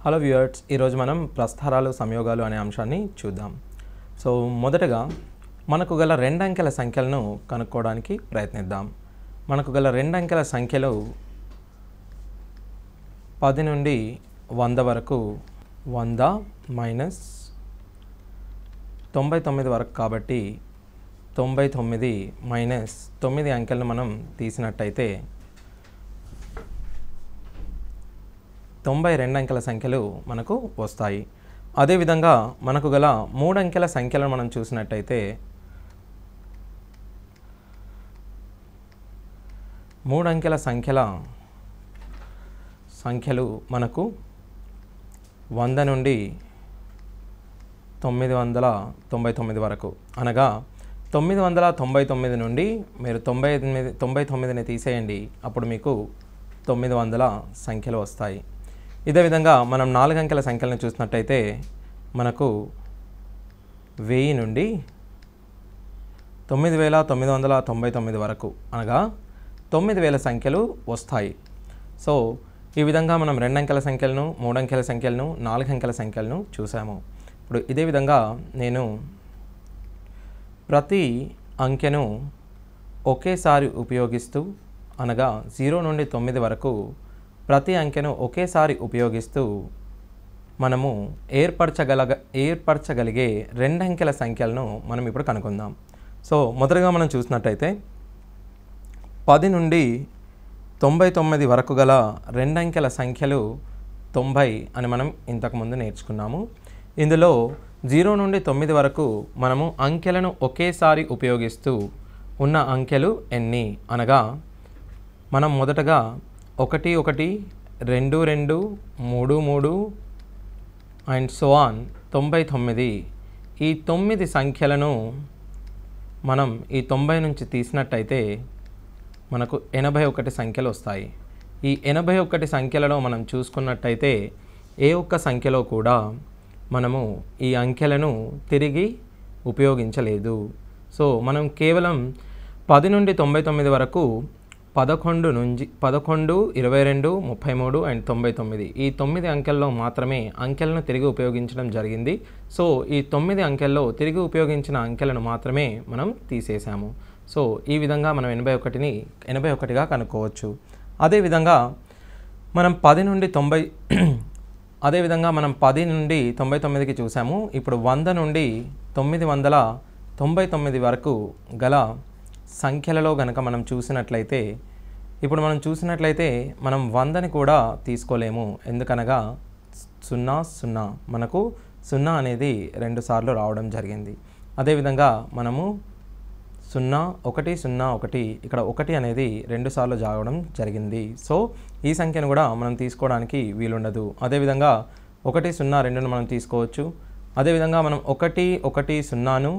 Hello viewers, ఈరోజు మనం ప్రస్థారాలు సంయోగాలు అనే అంశాన్ని చూద్దాం. సో మొదటగా మనకు గల రెండు అంకెల సంఖ్యలను కనుక్కోవడానికి ప్రయత్నిద్దాం. మనకు గల రెండు అంకెల సంఖ్యలు 10 నుండి 100 వరకు 100 మైనస్ 99 వరకు, కాబట్టి 99 మైనస్ 9 అంకెలను మనం తీసినట్టయితే 92 అంకెల సంఖ్యలు మనకు వస్తాయి. అదేవిధంగా మనకు గల 3 అంకెల సంఖ్యలను మనం చూసినట్టయితే 3 అంకెల సంఖ్యలు మనకు 100 నుండి 999 వరకు, అనగా 999 నుండి మీరు 99ని తీసేయండి, అప్పుడు మీకు 900 సంఖ్యలు వస్తాయి. ఇదే విధంగా మనం 4 అంకెల సంఖ్యలను చూసినట్టయితే మనకు 1000 నుండి 9999 వరకు, అనగా 9000 సంఖ్యలు వస్తాయి. సో ఈ విధంగా మనం 2 అంకెల సంఖ్యలను, 3 అంకెల సంఖ్యలను, 4 అంకెల సంఖ్యలను చూసాము. ఇప్పుడు ఇదే విధంగా నేను ప్రతి అంకెను ఒకేసారి ఉపయోగిస్తూ, అనగా 0 నుండి 9 వరకు ప్రతి అంకెను ఒకేసారి ఉపయోగిస్తూ మనము ఏర్పరచగలిగే 2 అంకెల సంఖ్యలను మనం ఇప్పుడు కనుక్కుందాం. సో మొదటగా మనం చూసినట్టయితే 10 నుండి 99 వరకు గల 2 అంకెల సంఖ్యలు 90 అని మనం ఇంతకుముందు నేర్చుకున్నాము. ఇందులో 0 నుండి 9 వరకు మనము అంకెలను ఒకేసారి ఉపయోగిస్తూ ఉన్న అంకెలు ఎన్ని, అనగా మనం మొదటగా 1 1 2 2 3 3 అండ్ సో ఆన్ 99, ఈ 9 సంఖ్యలను మనం ఈ 90 నుంచి తీసినట్టయితే మనకు 81 సంఖ్యలు వస్తాయి. ఈ 81 సంఖ్యలలో మనం చూసుకున్నట్టయితే ఏ ఒక్క సంఖ్యలో కూడా మనము ఈ అంకెలను తిరిగి ఉపయోగించలేదు. సో మనం కేవలం 10 నుండి 99 వరకు 11 నుంచి 11, 22, 33 అండ్ 99, ఈ 9 అంకెల్లో మాత్రమే అంకెలను తిరిగి ఉపయోగించడం జరిగింది. సో ఈ 9 అంకెల్లో తిరిగి ఉపయోగించిన అంకెలను మాత్రమే మనం తీసేసాము. సో ఈ విధంగా మనం 81గా కనుక్కోవచ్చు. అదేవిధంగా మనం 10 నుండి 99కి చూసాము. ఇప్పుడు 100 నుండి 999 వరకు గల సంఖ్యలలో గనక మనం చూసినట్లయితే, ఇప్పుడు మనం చూసినట్లయితే మనం 100ని కూడా తీసుకోలేము, ఎందుకనగా 0 0 మనకు 0 అనేది 2 సార్లు రావడం జరిగింది. అదేవిధంగా మనము 0 1 0 1, ఇక్కడ 1 అనేది 2 సార్లు జాగడం జరిగింది. సో ఈ సంఖ్యను కూడా మనం తీసుకోవడానికి వీలుండదు. అదేవిధంగా 1 0 2ను మనం తీసుకోవచ్చు. అదేవిధంగా మనం 1 1 0ను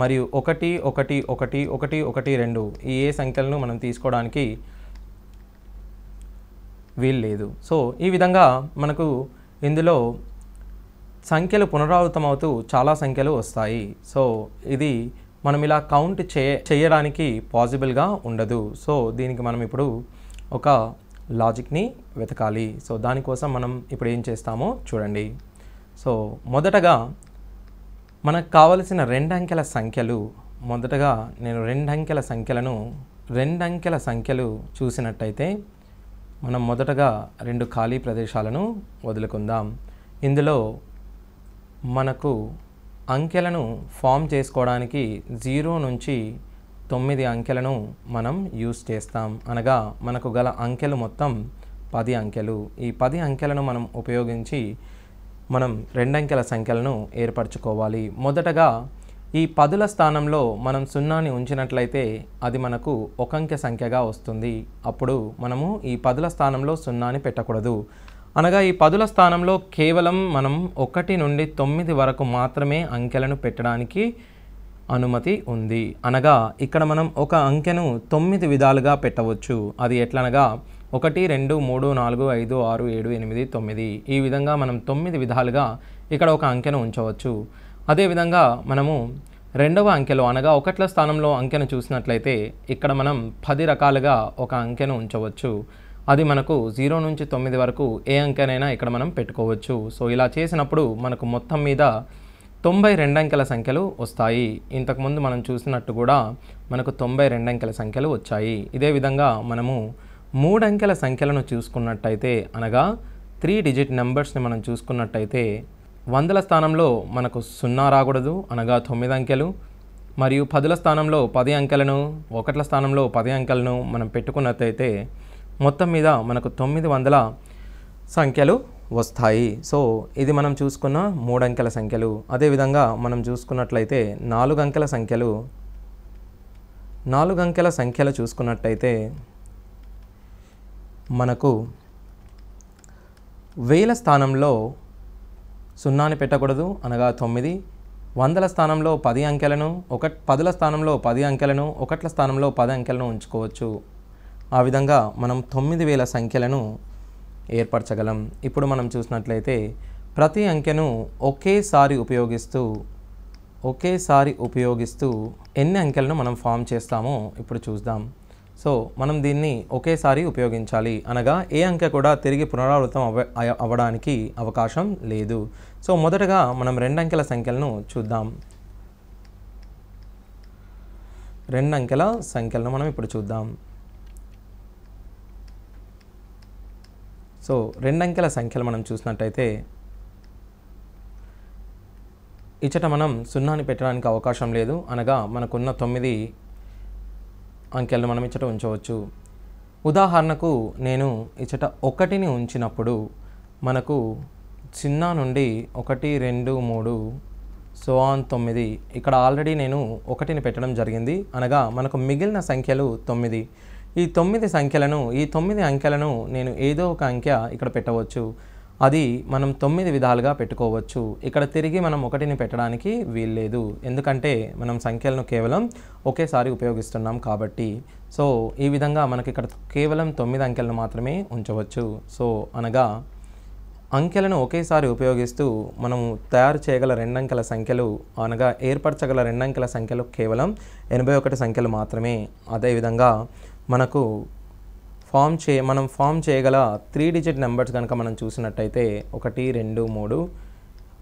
మరియు 1 1 1 1 1 2 ఈ ఏ సంఖ్యలను మనం తీసుకోవడానికి వీలు లేదు. సో ఈ విధంగా మనకు ఇందులో సంఖ్యలు పునరావృతమవుతూ చాలా సంఖ్యలు వస్తాయి. సో ఇది మనం ఇలా కౌంట్ చేయడానికి పాసిబుల్గా ఉండదు. సో దీనికి మనం ఇప్పుడు ఒక లాజిక్ని వెతకాలి. సో దానికోసం మనం ఇప్పుడు ఏం చేస్తామో చూడండి. సో మొదటగా మనకు కావలసిన 2 అంకెల సంఖ్యలు, మొదటగా నేను 2 అంకెల సంఖ్యలు చూసినట్టయితే మనం మొదటగా 2 ఖాళీ ప్రదేశాలను వదులుకుందాం. ఇందులో మనకు అంకెలను ఫామ్ చేసుకోవడానికి 0 నుంచి 9 అంకెలను మనం యూస్ చేస్తాం, అనగా మనకు గల అంకెలు మొత్తం 10 అంకెలు. ఈ 10 అంకెలను మనం ఉపయోగించి మనం 2 అంకెల సంఖ్యలను ఏర్పరచుకోవాలి. మొదటగా ఈ 10ల స్థానంలో మనం 0ని ఉంచినట్లయితే అది మనకు ఒక అంకె సంఖ్యగా వస్తుంది. అప్పుడు మనము ఈ 10ల స్థానంలో 0ని పెట్టకూడదు, అనగా ఈ 10ల స్థానంలో కేవలం మనం 1 నుండి 9 వరకు మాత్రమే అంకెలను పెట్టడానికి అనుమతి ఉంది. అనగా ఇక్కడ మనం ఒక అంకెను 9 విధాలుగా పెట్టవచ్చు. అది ఎట్లనగా 1 2 3 4 5 6 7 8 9, ఈ విధంగా మనం 9 విధాలుగా ఇక్కడ ఒక అంకెను ఉంచవచ్చు. అదేవిధంగా మనము రెండవ అంకెలో, అనగా 1ల స్థానంలో అంకెను చూసినట్లయితే ఇక్కడ మనం 10 రకాలుగా ఒక అంకెను ఉంచవచ్చు. అది మనకు 0 నుంచి 9 వరకు ఏ అంకెనైనా ఇక్కడ మనం పెట్టుకోవచ్చు. సో ఇలా చేసినప్పుడు మనకు మొత్తం మీద 92 అంకెల సంఖ్యలు వస్తాయి. ఇంతకుముందు మనం చూసినట్టు కూడా మనకు 92 అంకెల సంఖ్యలు వచ్చాయి. ఇదే విధంగా మనము 3 అంకెల సంఖ్యలను చూసుకున్నట్టయితే అనగా 3 డిజిట్ నెంబర్స్ని మనం చూసుకున్నట్టయితే వందల స్థానంలో మనకు 0 రాకూడదు అనగా 9 అంకెలు, మరియు 10ల స్థానంలో 10 అంకెలను, 1ల స్థానంలో 10 అంకెలను మనం పెట్టుకున్నట్టయితే మొత్తం మీద మనకు 900 సంఖ్యలు వస్తాయి. సో ఇది మనం చూసుకున్న 3 అంకెల సంఖ్యలు. అదేవిధంగా మనం చూసుకున్నట్లయితే 4 అంకెల సంఖ్యలు, 4 అంకెల సంఖ్యలు చూసుకున్నట్టయితే మనకు వేల స్థానంలో 0ని పెట్టకూడదు అనగా 9, వందల స్థానంలో 10 అంకెలను, 10ల స్థానంలో 10 అంకెలను, 1ల స్థానంలో 10 అంకెలను ఉంచుకోవచ్చు. ఆ విధంగా మనం 9000 సంఖ్యలను ఏర్పరచగలం. ఇప్పుడు మనం చూసినట్లయితే ప్రతి అంకెను ఒకేసారి ఉపయోగిస్తూ ఎన్ని అంకెలను మనం ఫామ్ చేస్తామో ఇప్పుడు చూద్దాం. సో మనం దీన్ని ఒకేసారి ఉపయోగించాలి అనగా ఏ అంకె కూడా తిరిగి పునరావృతం అవ్వడానికి అవకాశం లేదు. సో మొదటగా మనం 2 అంకెల సంఖ్యలను చూద్దాం. 2 అంకెల సంఖ్యలను మనం ఇప్పుడు చూద్దాం. సో 2 అంకెల సంఖ్యలు మనం చూసినట్టయితే ఇచ్చట మనం 0ని పెట్టడానికి అవకాశం లేదు అనగా మనకున్న 9 అంకెలను మనం ఇచ్చట ఉంచవచ్చు. ఉదాహరణకు నేను ఇచ్చట 1ని ఉంచినప్పుడు మనకు 0 నుండి 1, 2, 3 సో ఆన్ 9 ఇక్కడ ఆల్రెడీ నేను 1ని పెట్టడం జరిగింది అనగా మనకు మిగిలిన సంఖ్యలు 9. ఈ 9 సంఖ్యలను, ఈ 9 అంకెలను నేను ఏదో ఒక అంకె ఇక్కడ పెట్టవచ్చు. అది మనం 9 విధాలుగా పెట్టుకోవచ్చు. ఇక్కడ తిరిగి మనం 1ని పెట్టడానికి వీల్లేదు, ఎందుకంటే మనం సంఖ్యలను కేవలం ఒకేసారి ఉపయోగిస్తున్నాం కాబట్టి. సో ఈ విధంగా మనకి ఇక్కడ కేవలం 9 అంకెలను మాత్రమే ఉంచవచ్చు. సో అనగా అంకెలను ఒకేసారి ఉపయోగిస్తూ మనము తయారు చేయగల 2 అంకెల సంఖ్యలు అనగా ఏర్పరచగల 2 అంకెల సంఖ్యలు కేవలం 81 సంఖ్యలు మాత్రమే. అదేవిధంగా మనకు మనం ఫామ్ చేయగల 3 డిజిట్ నెంబర్స్ కనుక మనం చూసినట్టయితే 1, 2, 3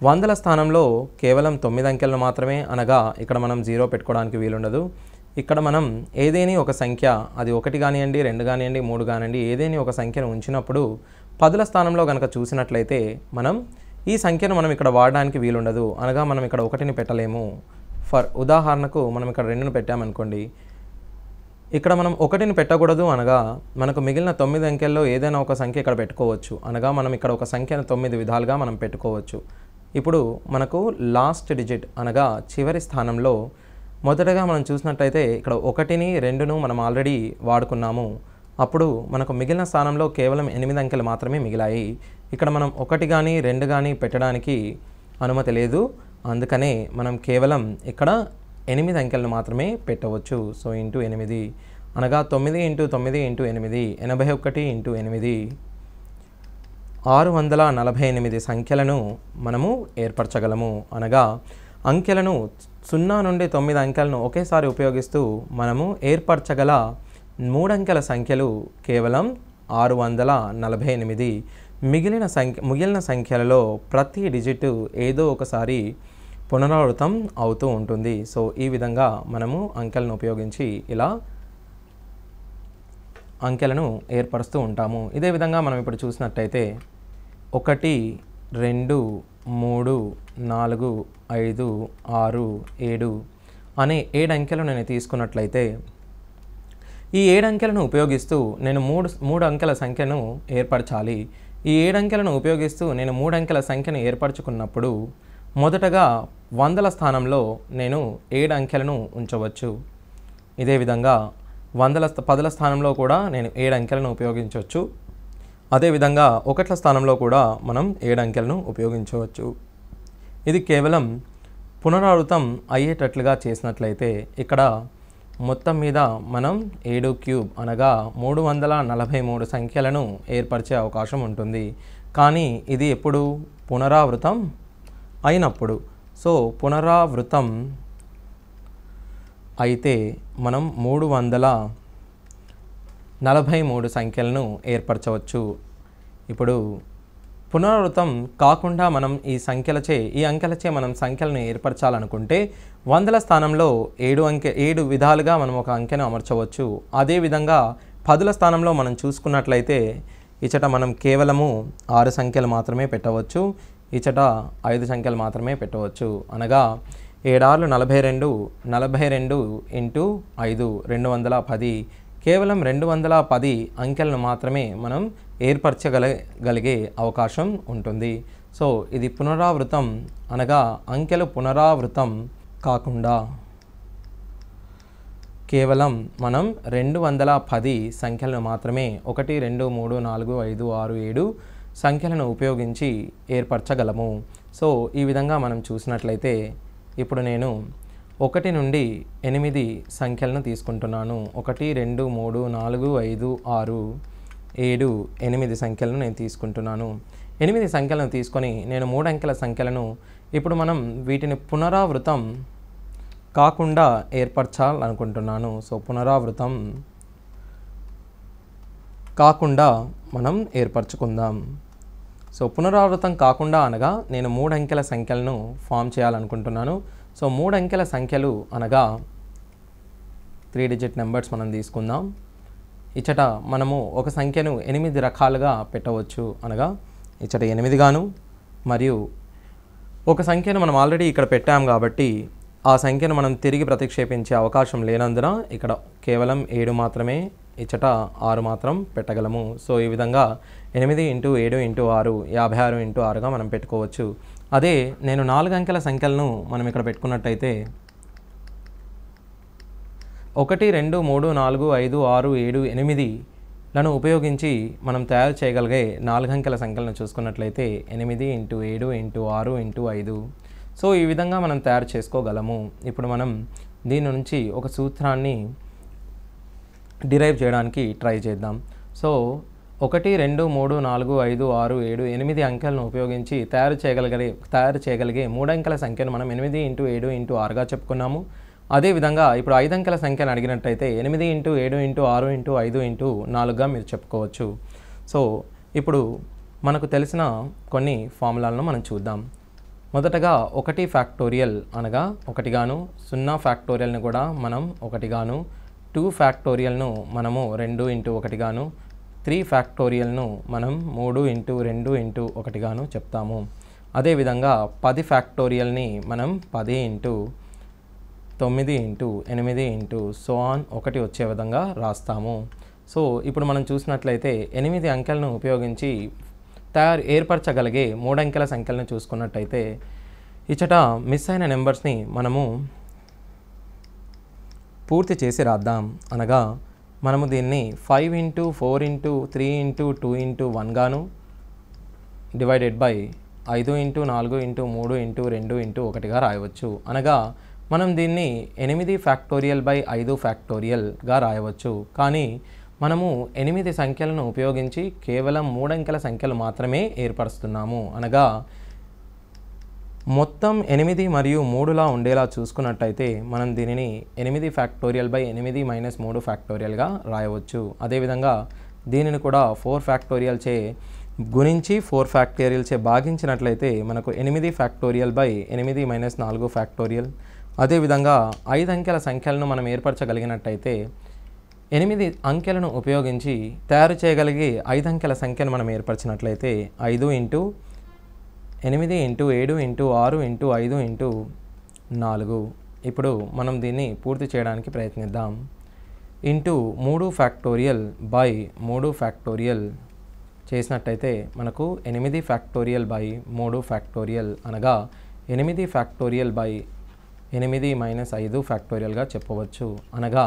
వందల స్థానంలో కేవలం 9 అంకెలను మాత్రమే అనగా ఇక్కడ మనం 0 పెట్టుకోవడానికి వీలుండదు. ఇక్కడ మనం ఏదేని ఒక సంఖ్య, అది 1 కానివ్వండి, 2 కానివ్వండి, 3 కానివ్వండి, ఏదేని ఒక సంఖ్యను ఉంచినప్పుడు 10ల స్థానంలో కనుక చూసినట్లయితే మనం ఈ సంఖ్యను మనం ఇక్కడ వాడడానికి వీలుండదు అనగా మనం ఇక్కడ 1ని పెట్టలేము. ఫర్ ఉదాహరణకు మనం ఇక్కడ 2ని పెట్టామనుకోండి, ఇక్కడ మనం 1ని పెట్టకూడదు అనగా మనకు మిగిలిన 9 అంకెల్లో ఏదైనా ఒక సంఖ్య ఇక్కడ పెట్టుకోవచ్చు అనగా మనం ఇక్కడ ఒక సంఖ్యను 9 విధాలుగా మనం పెట్టుకోవచ్చు. ఇప్పుడు మనకు లాస్ట్ డిజిట్ అనగా చివరి స్థానంలో మొదటగా మనం చూసినట్టయితే ఇక్కడ 1ని 2ను మనం ఆల్రెడీ వాడుకున్నాము. అప్పుడు మనకు మిగిలిన స్థానంలో కేవలం 8 అంకెలు మాత్రమే మిగిలాయి. ఇక్కడ మనం 1 కానీ 2 కానీ పెట్టడానికి అనుమతి లేదు. అందుకనే మనం కేవలం ఇక్కడ 8 అంకెలను మాత్రమే పెట్టవచ్చు. సో ఇంటూ 8 అనగా 9 × 9 × 8 81 × 8 648 సంఖ్యలను మనము ఏర్పరచగలము. అనగా అంకెలను 0 నుండి 9 అంకెలను ఒకేసారి ఉపయోగిస్తూ మనము ఏర్పరచగల 3 అంకెల సంఖ్యలు కేవలం 648. మిగిలిన సంఖ్యలలో ప్రతి డిజిట్ ఏదో ఒకసారి పునరావృతం అవుతూ ఉంటుంది. సో ఈ విధంగా మనము అంకెలను ఉపయోగించి ఇలా అంకెలను ఏర్పరుస్తూ ఉంటాము. ఇదే విధంగా మనం ఇప్పుడు చూసినట్టయితే 1, 2, 3, 4, 5, 6, 7 అనే 7 అంకెలు నేను తీసుకున్నట్లయితే ఈ 7 అంకెలను ఉపయోగిస్తూ నేను 3 అంకెల సంఖ్యను ఏర్పరచాలి. ఈ 7 అంకెలను ఉపయోగిస్తూ నేను 3 అంకెల సంఖ్యను ఏర్పరచుకున్నప్పుడు మొదటగా వందల స్థానంలో నేను 7 అంకెలను ఉంచవచ్చు. ఇదే విధంగా 10ల స్థానంలో కూడా నేను 7 అంకెలను ఉపయోగించవచ్చు. అదేవిధంగా 1ల స్థానంలో కూడా మనం 7 అంకెలను ఉపయోగించవచ్చు. ఇది కేవలం పునరావృతం అయ్యేటట్లుగా చేసినట్లయితే ఇక్కడ మొత్తం మీద మనం 7³ అనగా 343 సంఖ్యలను ఏర్పరిచే అవకాశం ఉంటుంది. కానీ ఇది ఎప్పుడు పునరావృతం అయినప్పుడు. సో పునరావృతం అయితే మనం 43 సంఖ్యలను ఏర్పరచవచ్చు. ఇప్పుడు పునరావృతం కాకుండా మనం ఈ అంకెలచే మనం సంఖ్యలను ఏర్పరచాలనుకుంటే వందల స్థానంలో 7 విధాలుగా మనం ఒక అంకెను అమర్చవచ్చు. అదేవిధంగా 10ల స్థానంలో మనం చూసుకున్నట్లయితే ఇచట మనం కేవలము 6 సంఖ్యలు మాత్రమే పెట్టవచ్చు, ఇచట 5 సంఖ్యలు మాత్రమే పెట్టవచ్చు. అనగా 7 42, 42 ఇంటూ 5 210, కేవలం 210 అంకెలను మాత్రమే మనం ఏర్పరచగలిగే అవకాశం ఉంటుంది. సో ఇది పునరావృతం అనగా అంకెలు పునరావృతం కాకుండా కేవలం మనం 210 సంఖ్యలను మాత్రమే 1 2 3 4 5 6 7 సంఖ్యలను ఉపయోగించి ఏర్పరచగలము. సో ఈ విధంగా మనం చూసినట్లయితే ఇప్పుడు నేను 1 నుండి 8 సంఖ్యలను తీసుకుంటున్నాను. 1 2 3 4 5 6 7 8 సంఖ్యలను నేను తీసుకుంటున్నాను. 8 సంఖ్యలను తీసుకొని నేను 3 అంకెల సంఖ్యలను ఇప్పుడు మనం వీటిని పునరావృతం కాకుండా ఏర్పరచాలనుకుంటున్నాను. సో పునరావృతం కాకుండా మనం ఏర్పరచుకుందాం. సో పునరావృతం కాకుండా అనగా నేను 3 అంకెల సంఖ్యలను ఫామ్ చేయాలనుకుంటున్నాను. సో 3 అంకెల సంఖ్యలు అనగా 3 డిజిట్ నెంబర్స్ మనం తీసుకుందాం. ఇచ్చట మనము ఒక సంఖ్యను 8 రకాలుగా పెట్టవచ్చు. అనగా ఇచ్చట 8 గాను, మరియు ఒక సంఖ్యను మనం ఆల్రెడీ ఇక్కడ పెట్టాం కాబట్టి ఆ సంఖ్యను మనం తిరిగి ప్రతిక్షేపించే అవకాశం లేనందున ఇక్కడ కేవలం 7 మాత్రమే, ఇచ్చట 6 మాత్రం పెట్టగలము. సో ఈ విధంగా 8 × 7 × 6 56 × 6గా మనం పెట్టుకోవచ్చు. అదే నేను 4 అంకెల సంఖ్యలను మనం ఇక్కడ పెట్టుకున్నట్టయితే 1 2 3 4 5 6 7 8లను ఉపయోగించి మనం తయారు చేయగలిగే 4 అంకెల సంఖ్యలను చూసుకున్నట్లయితే 8 × 7 × 6 × 5. సో ఈ విధంగా మనం తయారు చేసుకోగలము. ఇప్పుడు మనం దీని నుంచి ఒక సూత్రాన్ని డిరైవ్ చేయడానికి ట్రై చేద్దాం. సో 1 2 3 4 5 6 7 8 అంకెలను ఉపయోగించి తయారు చేయగలిగే 3 అంకెల సంఖ్యను మనం 8 × 7 × 6గా చెప్పుకున్నాము. అదేవిధంగా ఇప్పుడు 5 అంకెల సంఖ్యను అడిగినట్టయితే 8 × 7 × 6 × 5 × 4గా మీరు చెప్పుకోవచ్చు. సో ఇప్పుడు మనకు తెలిసిన కొన్ని ఫార్ములాలను మనం చూద్దాం. మొదటగా 1 ఫ్యాక్టోరియల్ అనగా 1 గాను, 0 ఫ్యాక్టోరియల్ని కూడా మనం 1 గాను, 2 ఫ్యాక్టోరియల్ను మనము 2 × 1 గాను, 3 ఫ్యాక్టోరియల్ను మనం 3 × 2 × 1 గాను చెప్తాము. అదేవిధంగా 10 ఫ్యాక్టోరియల్ని మనం 10 × 9 × 8 సో ఆన్ 1 వచ్చే విధంగా రాస్తాము. సో ఇప్పుడు మనం చూసినట్లయితే 8 అంకెలను ఉపయోగించి ఏర్పరచగలిగే 3 అంకెల సంఖ్యలను చూసుకున్నట్టయితే ఇచ్చట మిస్ అయిన నెంబర్స్ని మనము పూర్తి చేసి రాద్దాం. అనగా మనము దీన్ని 5 × 4 × 3 × 2 × 1 గాను డివైడెడ్ బై 5 × 4 × 3 × 2 × 1గా రాయవచ్చు. అనగా మనం దీన్ని 8 ఫ్యాక్టోరియల్ బై 5 ఫ్యాక్టోరియల్గా రాయవచ్చు. కానీ మనము 8 సంఖ్యలను ఉపయోగించి కేవలం 3 అంకెల సంఖ్యలు మాత్రమే ఏర్పరుస్తున్నాము. అనగా మొత్తం 8 మరియు 3లా ఉండేలా చూసుకున్నట్టయితే మనం దీనిని 8 ఫ్యాక్టోరియల్ బై 8 - 3 ఫ్యాక్టోరియల్గా రాయవచ్చు. అదేవిధంగా దీనిని కూడా 4 ఫ్యాక్టోరియల్ చే గుణించి 4 ఫ్యాక్టోరియల్ చే భాగించినట్లయితే మనకు 8 ఫ్యాక్టోరియల్ బై 8 - 4 ఫ్యాక్టోరియల్. అదేవిధంగా 5 అంకెల సంఖ్యలను మనం ఏర్పరచగలిగినట్టయితే 8 అంకెలను ఉపయోగించి తయారు చేయగలిగే 5 అంకెల సంఖ్యను మనం ఏర్పరిచినట్లయితే 5 × 8 × 7 × 6 × 5 × 4. ఇప్పుడు మనం దీన్ని పూర్తి చేయడానికి ప్రయత్నిద్దాం. 3 ఫ్యాక్టోరియల్ బై 3 ఫ్యాక్టోరియల్ చేసినట్టయితే మనకు 8 ఫ్యాక్టోరియల్ బై 3 ఫ్యాక్టోరియల్ అనగా 8 ఫ్యాక్టోరియల్ బై 8 - 5 ఫ్యాక్టోరియల్గా చెప్పవచ్చు. అనగా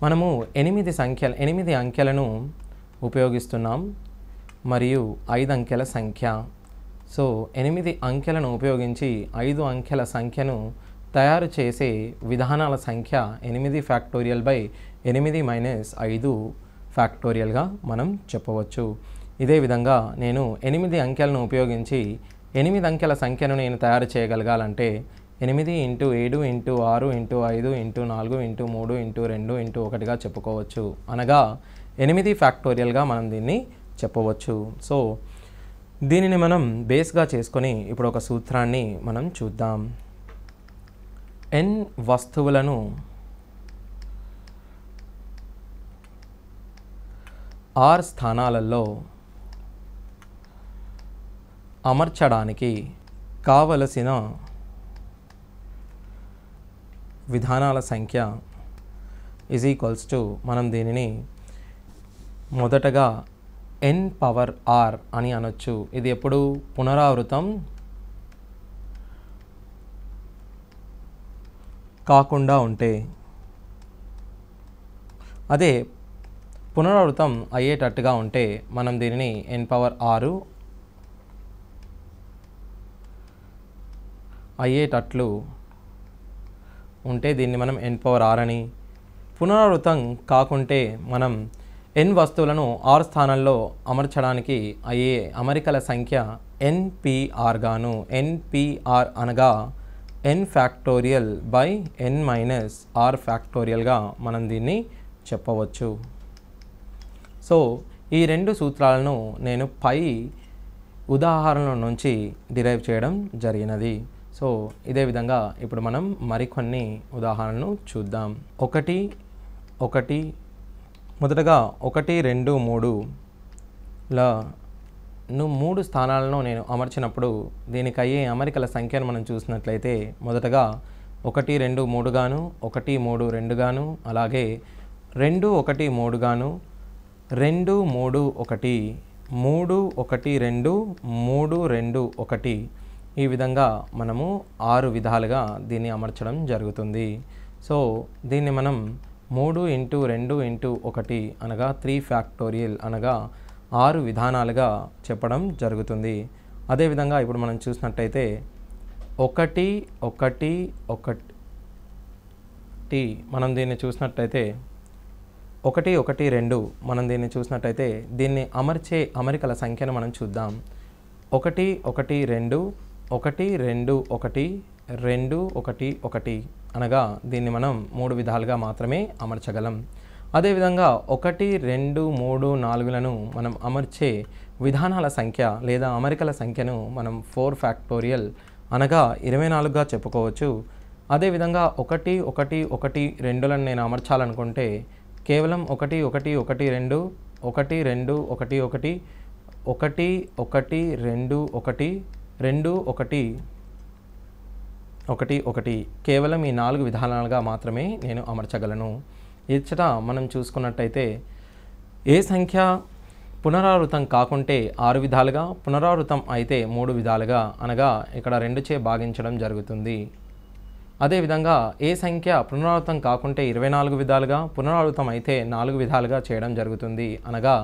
మనము 8 అంకెలను ఉపయోగిస్తున్నాం మరియు 5 అంకెల సంఖ్య. సో 8 అంకెలను ఉపయోగించి 5 అంకెల సంఖ్యను తయారు చేసే విధానాల సంఖ్య 8 ఫ్యాక్టోరియల్ బై 8 - 5 ఫ్యాక్టోరియల్గా మనం చెప్పవచ్చు. ఇదే విధంగా నేను 8 అంకెలను ఉపయోగించి 8 అంకెల సంఖ్యను నేను తయారు చేయగలగాలంటే 8 × 7 × 6 × 5 × 4 × 3 × 2 × 1గా చెప్పుకోవచ్చు. అనగా 8 ఫ్యాక్టోరియల్గా మనం దీన్ని చెప్పవచ్చు. సో దీనిని మనం బేస్గా చేసుకొని ఇప్పుడు ఒక సూత్రాన్ని మనం చూద్దాం. n వస్తువులను r స్థానాలలో అమర్చడానికి కావలసిన విధానాల సంఖ్య ఈజ్ ఈక్వల్స్ టు మనం దీనిని మొదటగా n పవర్ r అని అనొచ్చు. ఇది ఎప్పుడు పునరావృతం కాకుండా ఉంటే, అదే పునరావృతం అయ్యేటట్టుగా ఉంటే మనం దీనిని n పవర్ 6 అయ్యేటట్లు ఉంటే దీన్ని మనం n పవర్ 6 అని, పునరావృతం కాకుంటే మనం n వస్తువులను r స్థానంలో అమర్చడానికి అయ్యే అమరికల సంఖ్య npr గాను, npr అనగా n factorial by n minus r ఫ్యాక్టోరియల్గా మనం దీన్ని చెప్పవచ్చు. సో ఈ రెండు సూత్రాలను నేను పై ఉదాహరణల నుంచి డిరైవ్ చేయడం జరిగినది. సో ఇదే విధంగా ఇప్పుడు మనం మరికొన్ని ఉదాహరణలు చూద్దాం. మొదటగా 1, 2, 3లను 3 స్థానాలను నేను అమర్చినప్పుడు దీనికి అయ్యే అమరికల సంఖ్యను మనం చూసినట్లయితే మొదటగా 1, 2, 3 గాను, 1, 3, 2 గాను, అలాగే 2, 1, 3 గాను, 2, 3, 1, 3, 1, 2, 3, 2, 1 ఈ విధంగా మనము 6 విధాలుగా దీన్ని అమర్చడం జరుగుతుంది. సో దీన్ని మనం 3 × 2 × 1 అనగా 3 ఫ్యాక్టోరియల్ అనగా 6 విధానాలుగా చెప్పడం జరుగుతుంది. అదేవిధంగా ఇప్పుడు మనం చూసినట్టయితే 1, 1, 1 మనం దీన్ని చూసినట్టయితే 1, 1, 2 మనం దీన్ని చూసినట్టయితే దీన్ని అమర్చే అమరికల సంఖ్యను మనం చూద్దాం. 1, 1, 2, 1, 2, 1, 2, 1, 1 అనగా దీన్ని మనం 3 విధాలుగా మాత్రమే అమర్చగలం. అదేవిధంగా 1, 2, 3, 4లను మనం అమర్చే విధానాల సంఖ్య లేదా అమరికల సంఖ్యను మనం 4 ఫ్యాక్టోరియల్ అనగా 24గా చెప్పుకోవచ్చు. అదేవిధంగా 1, 1, 1, 2లను నేను అమర్చాలనుకుంటే కేవలం 1, 1, 1, 2, 1, 2, 1, 1, 1, 1, 2, 1, 2, 1, 1, 1 కేవలం ఈ 4 విధానాలుగా మాత్రమే నేను అమర్చగలను. ఇచ్చట మనం చూసుకున్నట్టయితే ఏ సంఖ్య పునరావృతం కాకుంటే 6 విధాలుగా, పునరావృతం అయితే 3 విధాలుగా అనగా ఇక్కడ 2 చే భాగించడం జరుగుతుంది. అదేవిధంగా ఏ సంఖ్య పునరావృతం కాకుంటే 24 విధాలుగా, పునరావృతం అయితే 4 విధాలుగా చేయడం జరుగుతుంది అనగా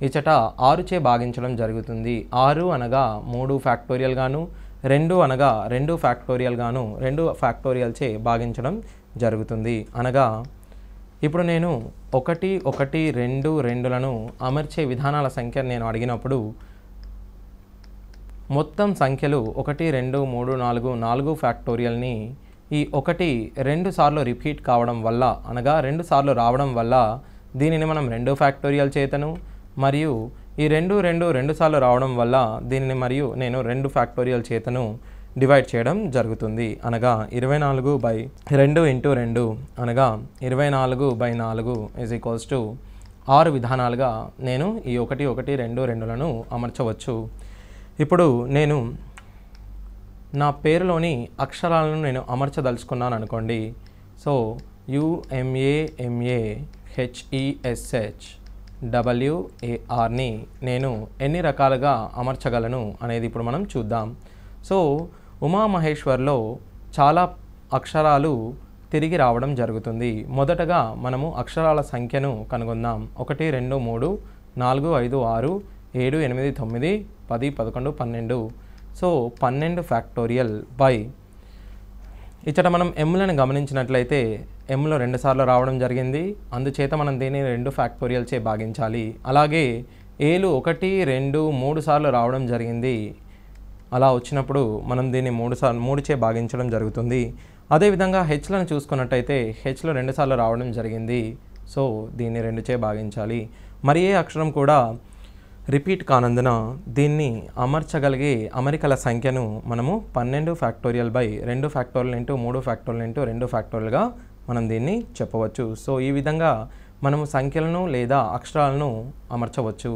ఇచ్చట 6 చే భాగించడం జరుగుతుంది. 6 అనగా 3 ఫ్యాక్టోరియల్ గాను, 2 అనగా 2 ఫ్యాక్టోరియల్ గాను 2 ఫ్యాక్టోరియల్ చే భాగించడం జరుగుతుంది. అనగా ఇప్పుడు నేను 1, 1, 2, 2లను అమర్చే విధానాల సంఖ్య నేను అడిగినప్పుడు మొత్తం సంఖ్యలు 1, 2, 3, 4 ఫ్యాక్టోరియల్ని ఈ 1 2 సార్లు రిపీట్ కావడం వల్ల అనగా 2 సార్లు రావడం వల్ల దీనిని మనం 2 ఫ్యాక్టోరియల్ చేతను, మరియు ఈ 2 సార్లు రావడం వల్ల దీనిని మరియు నేను 2 ఫ్యాక్టోరియల్ చేతను డివైడ్ చేయడం జరుగుతుంది. అనగా 24/2 × 2 అనగా 24/4 ఈజ్ ఈక్వల్స్ టు 6 విధానాలుగా నేను ఈ 1, 1, 2, 2లను అమర్చవచ్చు. ఇప్పుడు నేను నా పేరులోని అక్షరాలను నేను అమర్చదలుచుకున్నాను అనుకోండి. సో UMAMAHESHWARని నేను ఎన్ని రకాలుగా అమర్చగలను అనేది ఇప్పుడు మనం చూద్దాం. సో ఉమామహేశ్వర్లో చాలా అక్షరాలు తిరిగి రావడం జరుగుతుంది. మొదటగా మనము అక్షరాల సంఖ్యను కనుగొందాం. 1, 2, 3, 4, 5, 6, 7, 8, 9, 10, 11, 12. సో 12 ఫ్యాక్టోరియల్ బై ఇచ్చట మనం ఎమ్లను గమనించినట్లయితే ఎమ్లో 2 సార్లు రావడం జరిగింది, అందుచేత మనం దీన్ని 2 ఫ్యాక్టోరియల్ చే భాగించాలి. అలాగే ఏలు 1, 2, 3 సార్లు రావడం జరిగింది. అలా వచ్చినప్పుడు మనం దీన్ని 3 చే భాగించడం జరుగుతుంది. అదేవిధంగా హెచ్లను చూసుకున్నట్టయితే హెచ్లో 2 సార్లు రావడం జరిగింది. సో దీన్ని 2 చే భాగించాలి. మరి ఏ అక్షరం కూడా రిపీట్ కానందున దీన్ని అమర్చగలిగే అమరికల సంఖ్యను మనము 12 factorial by 2 factorial into 3 factorial into 2 ఫ్యాక్టోరియల్గా మనం దీన్ని చెప్పవచ్చు. సో ఈ విధంగా మనము సంఖ్యలను లేదా అక్షరాలను అమర్చవచ్చు.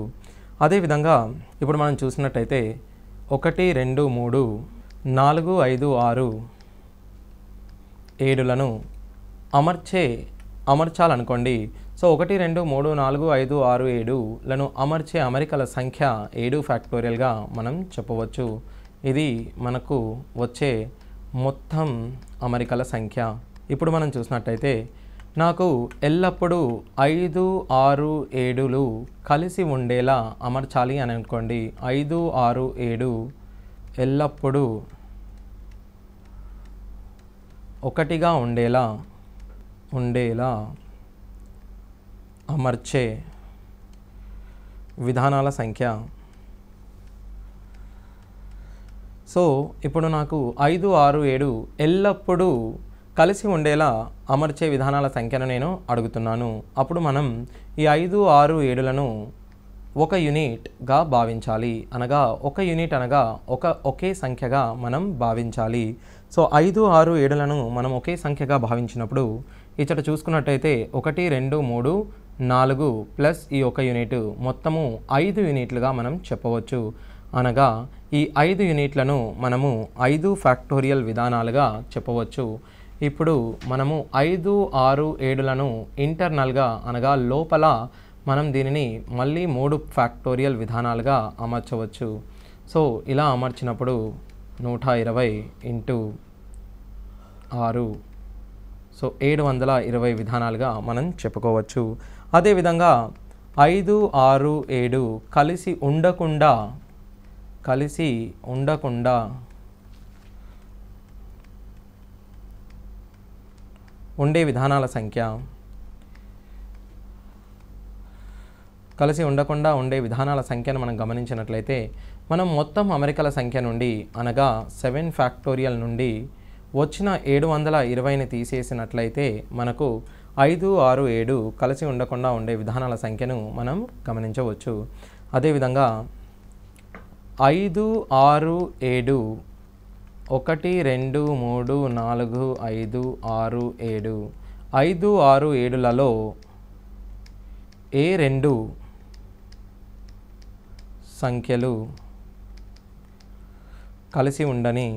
అదేవిధంగా ఇప్పుడు మనం చూసినట్టయితే 1 2 3 4 5 6 7లను అమర్చాలనుకోండి. సో 1 2 3 4 5 6 7లను అమర్చే అమరికల సంఖ్య 7 ఫ్యాక్టోరియల్గా మనం చెప్పవచ్చు. ఇది మనకు వచ్చే మొత్తం అమరికల సంఖ్య. ఇప్పుడు మనం చూసినట్టయితే నాకు ఎల్లప్పుడూ 5 6 7లు కలిసి ఉండేలా అమర్చాలి అని అనుకోండి. 5 6 7 ఎల్లప్పుడూ ఒకటిగా ఉండేలా అమర్చే విధానాల సంఖ్య. సో ఇప్పుడు నాకు 5 6 7 ఎల్లప్పుడూ కలిసి ఉండేలా అమర్చే విధానాల సంఖ్యను నేను అడుగుతున్నాను. అప్పుడు మనం ఈ 5 6 7లను ఒక యూనిట్గా భావించాలి. అనగా ఒక యూనిట్ అనగా ఒకే సంఖ్యగా మనం భావించాలి. సో 5 6 7లను మనం ఒకే సంఖ్యగా భావించినప్పుడు ఇక్కడ చూసుకున్నట్టయితే 1 2 3 4 ప్లస్ ఈ ఒక యూనిట్ మొత్తము 5 యూనిట్లుగా మనం చెప్పవచ్చు. అనగా ఈ 5 యూనిట్లను మనము 5 ఫ్యాక్టోరియల్ విధానాలుగా చెప్పవచ్చు. ఇప్పుడు మనము 5 6 7లను ఇంటర్నల్గా అనగా లోపల మనం దీనిని మళ్ళీ 3 ఫ్యాక్టోరియల్ విధానాలుగా అమర్చవచ్చు. సో ఇలా అమర్చినప్పుడు 120 ఇంటూ 6 సో 720 విధానాలుగా మనం చెప్పుకోవచ్చు. అదేవిధంగా 5 6 7 కలిసి ఉండకుండా ఉండే విధానాల సంఖ్య. కలిసి ఉండకుండా ఉండే విధానాల సంఖ్యను మనం గమనించినట్లయితే మనం మొత్తం అమరికల సంఖ్య నుండి అనగా 7 ఫ్యాక్టోరియల్ నుండి వచ్చిన 720ని తీసేసినట్లయితే మనకు 5 6 7 కలిసి ఉండకుండా ఉండే విధానాల సంఖ్యను మనం గమనించవచ్చు. అదేవిధంగా 5 6 7 1 2 3 4 5 6 7 5 6 7లలో ఏ 2 సంఖ్యలు కలిసి ఉండని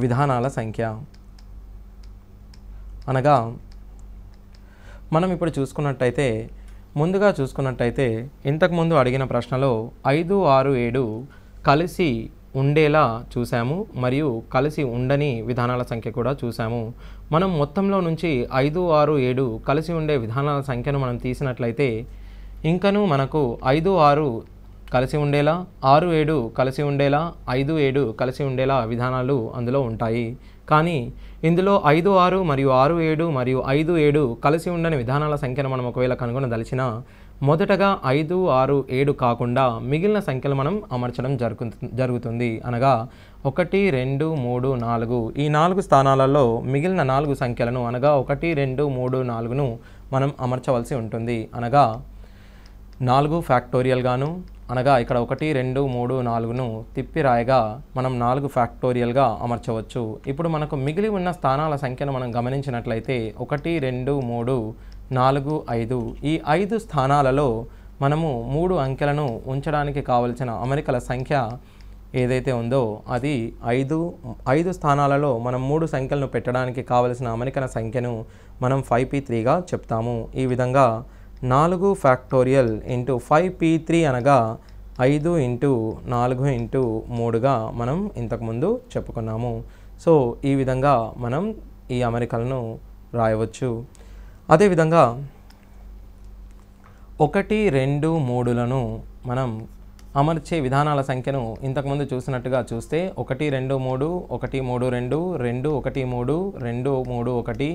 విధానాల సంఖ్య. అనగా మనం ఇప్పుడు ముందుగా చూసుకున్నట్టయితే ఇంతకుముందు అడిగిన ప్రశ్నలో 5 6 7 కలిసి ఉండేలా చూసాము మరియు కలిసి ఉండని విధానాల సంఖ్య కూడా చూసాము. మనం మొత్తంలో నుంచి 5 6 7 కలిసి ఉండే విధానాల సంఖ్యను మనం తీసినట్లయితే ఇంకను మనకు 5 6 కలిసి ఉండేలా 6 7 కలిసి ఉండేలా 5 7 కలిసి ఉండేలా విధానాలు అందులో ఉంటాయి. కానీ ఇందులో 5 6 మరియు 6 7 మరియు 5 7 కలిసి ఉండని విధానాల సంఖ్యను మనం ఒకవేళ కనుగొనదలిచినా మొదటగా 5 6 7 కాకుండా మిగిలిన సంఖ్యలు మనం అమర్చడం జరుగుతుంది. అనగా 1 2 3 4 ఈ 4 స్థానాలలో మిగిలిన 4 సంఖ్యలను అనగా 1 2 3 4ను మనం అమర్చవలసి ఉంటుంది. అనగా 4 ఫ్యాక్టోరియల్గాను అనగా ఇక్కడ 1 2 3 4ను తిప్పి రాయగా మనం 4 ఫ్యాక్టోరియల్గా అమర్చవచ్చు. ఇప్పుడు మనకు మిగిలి ఉన్న స్థానాల సంఖ్యను మనం గమనించినట్లయితే 1 2 3 4 5 ఈ 5 స్థానాలలో మనము 3 అంకెలను ఉంచడానికి కావలసిన అమరికల సంఖ్య ఏదైతే ఉందో అది 5 స్థానాలలో మనం 3 సంఖ్యలను పెట్టడానికి కావలసిన అమరికల సంఖ్యను మనం 5p3గా చెప్తాము. ఈ విధంగా 4 ఫ్యాక్టోరియల్ ఇంటూ 5p3 అనగా 5 ఇంటూ 4 ఇంటూ 3గా మనం ఇంతకుముందు చెప్పుకున్నాము. సో ఈ విధంగా మనం ఈ అమరికలను రాయవచ్చు. అదేవిధంగా 1 2 3లను మనం అమర్చే విధానాల సంఖ్యను ఇంతకుముందు చూసినట్టుగా చూస్తే 1 2 3 1 3 2 2 1 3 2 3 1 3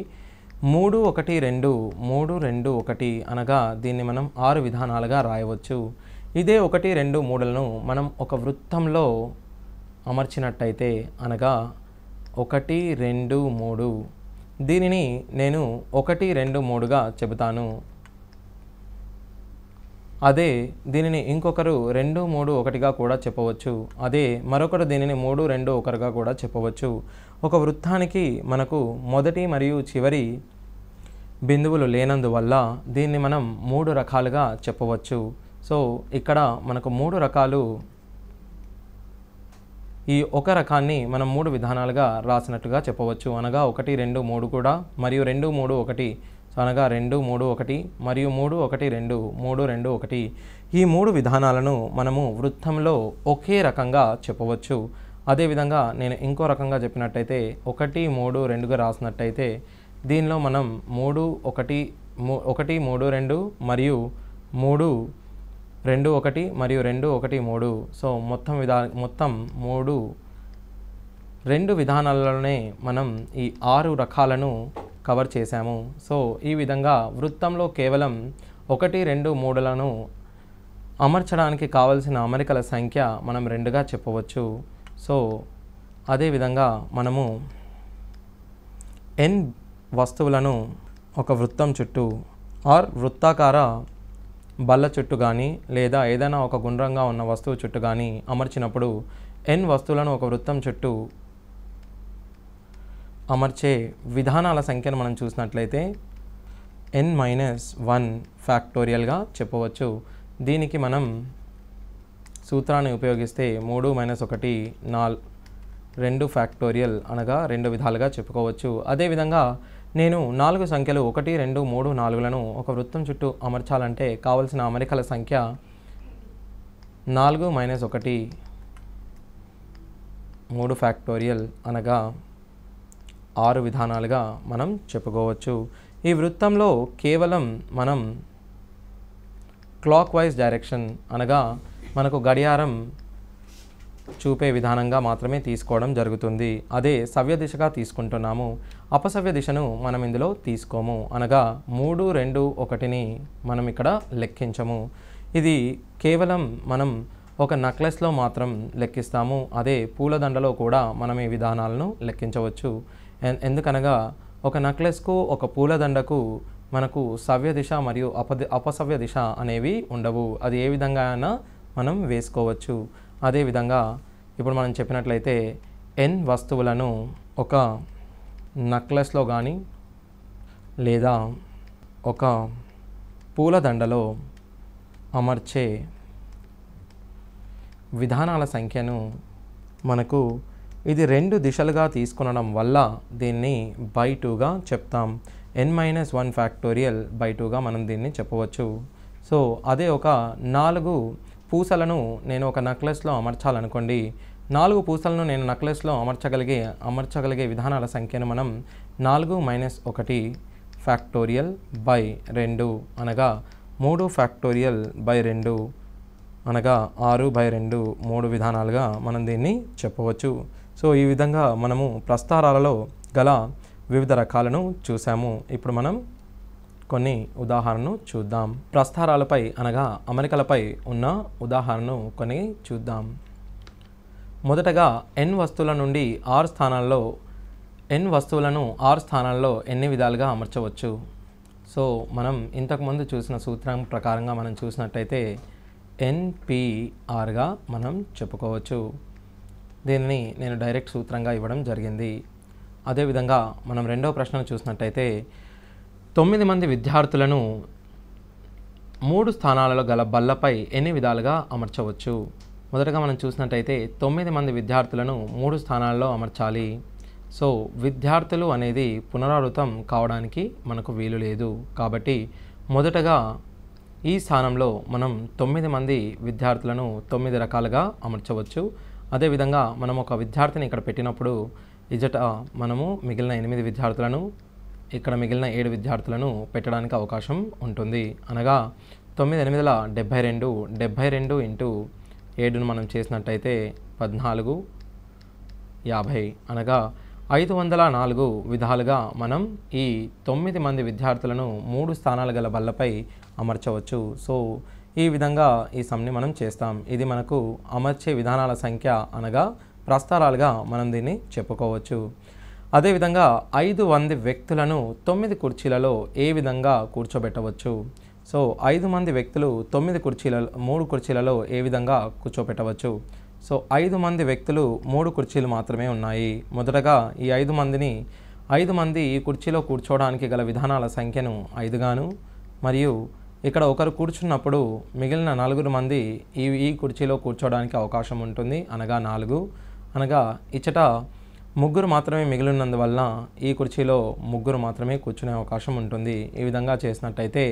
1 2 3 2 1 అనగా దీన్ని మనం 6 విధానాలుగా రాయవచ్చు. ఇదే 1 2 3లను మనం ఒక వృత్తంలో అమర్చినట్టయితే అనగా 1 2 3 దీనిని నేను 1 2 3గా చెబుతాను. అదే దీనిని ఇంకొకరు 2 3 1గా కూడా చెప్పవచ్చు. అదే మరొకరు దీనిని 3 2 1గా కూడా చెప్పవచ్చు. ఒక వృత్తానికి మనకు మొదటి మరియు చివరి బిందువులు లేనందువల్ల దీన్ని మనం 3 రకాలుగా చెప్పవచ్చు. సో ఇక్కడ మనకు 3 రకాలు, ఈ ఒక రకాన్ని మనం 3 విధానాలుగా రాసినట్టుగా చెప్పవచ్చు. అనగా 1 2 3 కూడా, మరియు 2 3 1, అనగా 2 3 1 మరియు 3 1 2 3 2 1. ఈ 3 విధానాలను మనము వృత్తంలో ఒకే రకంగా చెప్పవచ్చు. అదేవిధంగా నేను ఇంకో రకంగా చెప్పినట్టయితే 1 3 2గా రాసినట్టయితే దీనిలో మనం 3 1 3 2 మరియు 3 2 1 మరియు 2 1 3. సో మొత్తం 2 విధానాలలోనే మనం ఈ 6 రకాలను కవర్ చేశాము. సో ఈ విధంగా వృత్తంలో కేవలం 1 2 3లను అమర్చడానికి కావలసిన అమరికల సంఖ్య మనం 2గా చెప్పవచ్చు. సో అదేవిధంగా మనము n వస్తువులను ఒక వృత్తం చుట్టూ ఆర్ వృత్తాకార బల్ల చుట్టూ కానీ లేదా ఏదైనా ఒక గుండ్రంగా ఉన్న వస్తువు చుట్టూ కానీ అమర్చినప్పుడు n వస్తువులను ఒక వృత్తం చుట్టూ అమర్చే విధానాల సంఖ్యను మనం చూసినట్లయితే n-1 ఫ్యాక్టోరియల్గా చెప్పవచ్చు. దీనికి మనం సూత్రాన్ని ఉపయోగిస్తే 3 - 1 2 ఫ్యాక్టోరియల్ అనగా 2 విధాలుగా చెప్పుకోవచ్చు. అదేవిధంగా నేను 4 సంఖ్యలు 1 2 3 4లను ఒక వృత్తం చుట్టూ అమర్చాలంటే కావలసిన అమరికల సంఖ్య 4 - 1 3 ఫ్యాక్టోరియల్ అనగా 6 విధానాలుగా మనం చెప్పుకోవచ్చు. ఈ వృత్తంలో కేవలం మనం క్లాక్ వైజ్ డైరెక్షన్ అనగా మనకు గడియారం చూపే విధానంగా మాత్రమే తీసుకోవడం జరుగుతుంది. అదే సవ్య దిశగా తీసుకుంటున్నాము. అపసవ్య దిశను మనం ఇందులో తీసుకోము. అనగా 3 2 1ని మనం ఇక్కడ లెక్కించము. ఇది కేవలం మనం ఒక నెక్లెస్లో మాత్రం లెక్కిస్తాము. అదే పూలదండలో కూడా మనం ఈ విధానాలను లెక్కించవచ్చు. ఎందుకనగా ఒక నెక్లెస్కు ఒక పూలదండకు మనకు సవ్య దిశ మరియు అపసవ్య దిశ అనేవి ఉండవు. అది ఏ విధంగా అయినా మనం వేసుకోవచ్చు. అదేవిధంగా ఇప్పుడు మనం చెప్పినట్లయితే n వస్తువులను ఒక నెక్లెస్లో కానీ లేదా ఒక పూలదండలో అమర్చే విధానాల సంఖ్యను మనకు ఇది 2 దిశలుగా తీసుకునడం వల్ల దీన్ని బై 2గా చెప్తాం. n-1 ఫ్యాక్టోరియల్ బై 2గా మనం దీన్ని చెప్పవచ్చు. సో అదే ఒక 4 పూసలను నేను ఒక నెక్లెస్లో అమర్చాలనుకోండి. 4 పూసలను నేను నెక్లెస్లో అమర్చగలిగే విధానాల సంఖ్యను మనం 4 - 1 ఫ్యాక్టోరియల్ బై 2 అనగా 3 ఫ్యాక్టోరియల్ బై 2 అనగా 6/2 3 విధానాలుగా మనం దీన్ని చెప్పవచ్చు. సో ఈ విధంగా మనము ప్రస్తారాలలో గల వివిధ రకాలను చూసాము. ఇప్పుడు మనం కొన్ని ఉదాహరణను చూద్దాం. ప్రస్తారాలపై అనగా అమరికలపై ఉన్న ఉదాహరణను కొన్ని చూద్దాం. మొదటగా n వస్తువుల నుండి 6 స్థానాల్లో n వస్తువులను 6 స్థానాల్లో ఎన్ని విధాలుగా అమర్చవచ్చు. సో మనం ఇంతకుముందు చూసిన సూత్రం ప్రకారంగా మనం చూసినట్టయితే NPRగా మనం చెప్పుకోవచ్చు. దీనిని నేను డైరెక్ట్ సూత్రంగా ఇవ్వడం జరిగింది. అదేవిధంగా మనం రెండవ ప్రశ్నను చూసినట్టయితే 9 మంది విద్యార్థులను 3 స్థానాలలో గల బల్లపై ఎన్ని విధాలుగా అమర్చవచ్చు. మొదటగా మనం చూసినట్టయితే 9 మంది విద్యార్థులను 3 స్థానాల్లో అమర్చాలి. సో విద్యార్థులు అనేది పునరావృతం కావడానికి మనకు వీలు లేదు. కాబట్టి మొదటగా ఈ స్థానంలో మనం 9 మంది విద్యార్థులను 9 రకాలుగా అమర్చవచ్చు. అదేవిధంగా మనం ఒక విద్యార్థిని ఇక్కడ పెట్టినప్పుడు ఇజట మనము మిగిలిన 8 విద్యార్థులను ఇక్కడ మిగిలిన 7 విద్యార్థులను పెట్టడానికి అవకాశం ఉంటుంది. అనగా 9 8 72 72 ఇంటూ 7ను మనం చేసినట్టయితే 14 50 అనగా 504 విధాలుగా మనం ఈ 9 మంది విద్యార్థులను 3 స్థానాలు గల బల్లపై అమర్చవచ్చు. సో ఈ విధంగా ఈ సమ్ని మనం చేస్తాం. ఇది మనకు అమర్చే విధానాల సంఖ్య అనగా ప్రస్తారాలుగా మనం దీన్ని చెప్పుకోవచ్చు. అదేవిధంగా 5 మంది వ్యక్తులను 9 కుర్చీలలో ఏ విధంగా కూర్చోబెట్టవచ్చు? సో 5 మంది వ్యక్తులు 9 కుర్చీలలో 3 కుర్చీలలో ఏ విధంగా కూర్చోబెట్టవచ్చు? సో 5 మంది వ్యక్తులు 3 కుర్చీలు మాత్రమే ఉన్నాయి. మొదటగా ఈ 5 మంది ఈ కుర్చీలో కూర్చోవడానికి గల విధానాల సంఖ్యను 5 గాను, మరియు ఇక్కడ ఒకరు కూర్చున్నప్పుడు మిగిలిన 4 మంది ఈ కుర్చీలో కూర్చోవడానికి అవకాశం ఉంటుంది, అనగా 4. అనగా ఇచ్చట 3 మాత్రమే మిగిలినందువల్ల ఈ కుర్చీలో 3 మాత్రమే కూర్చునే అవకాశం ఉంటుంది. ఈ విధంగా చేసినట్టయితే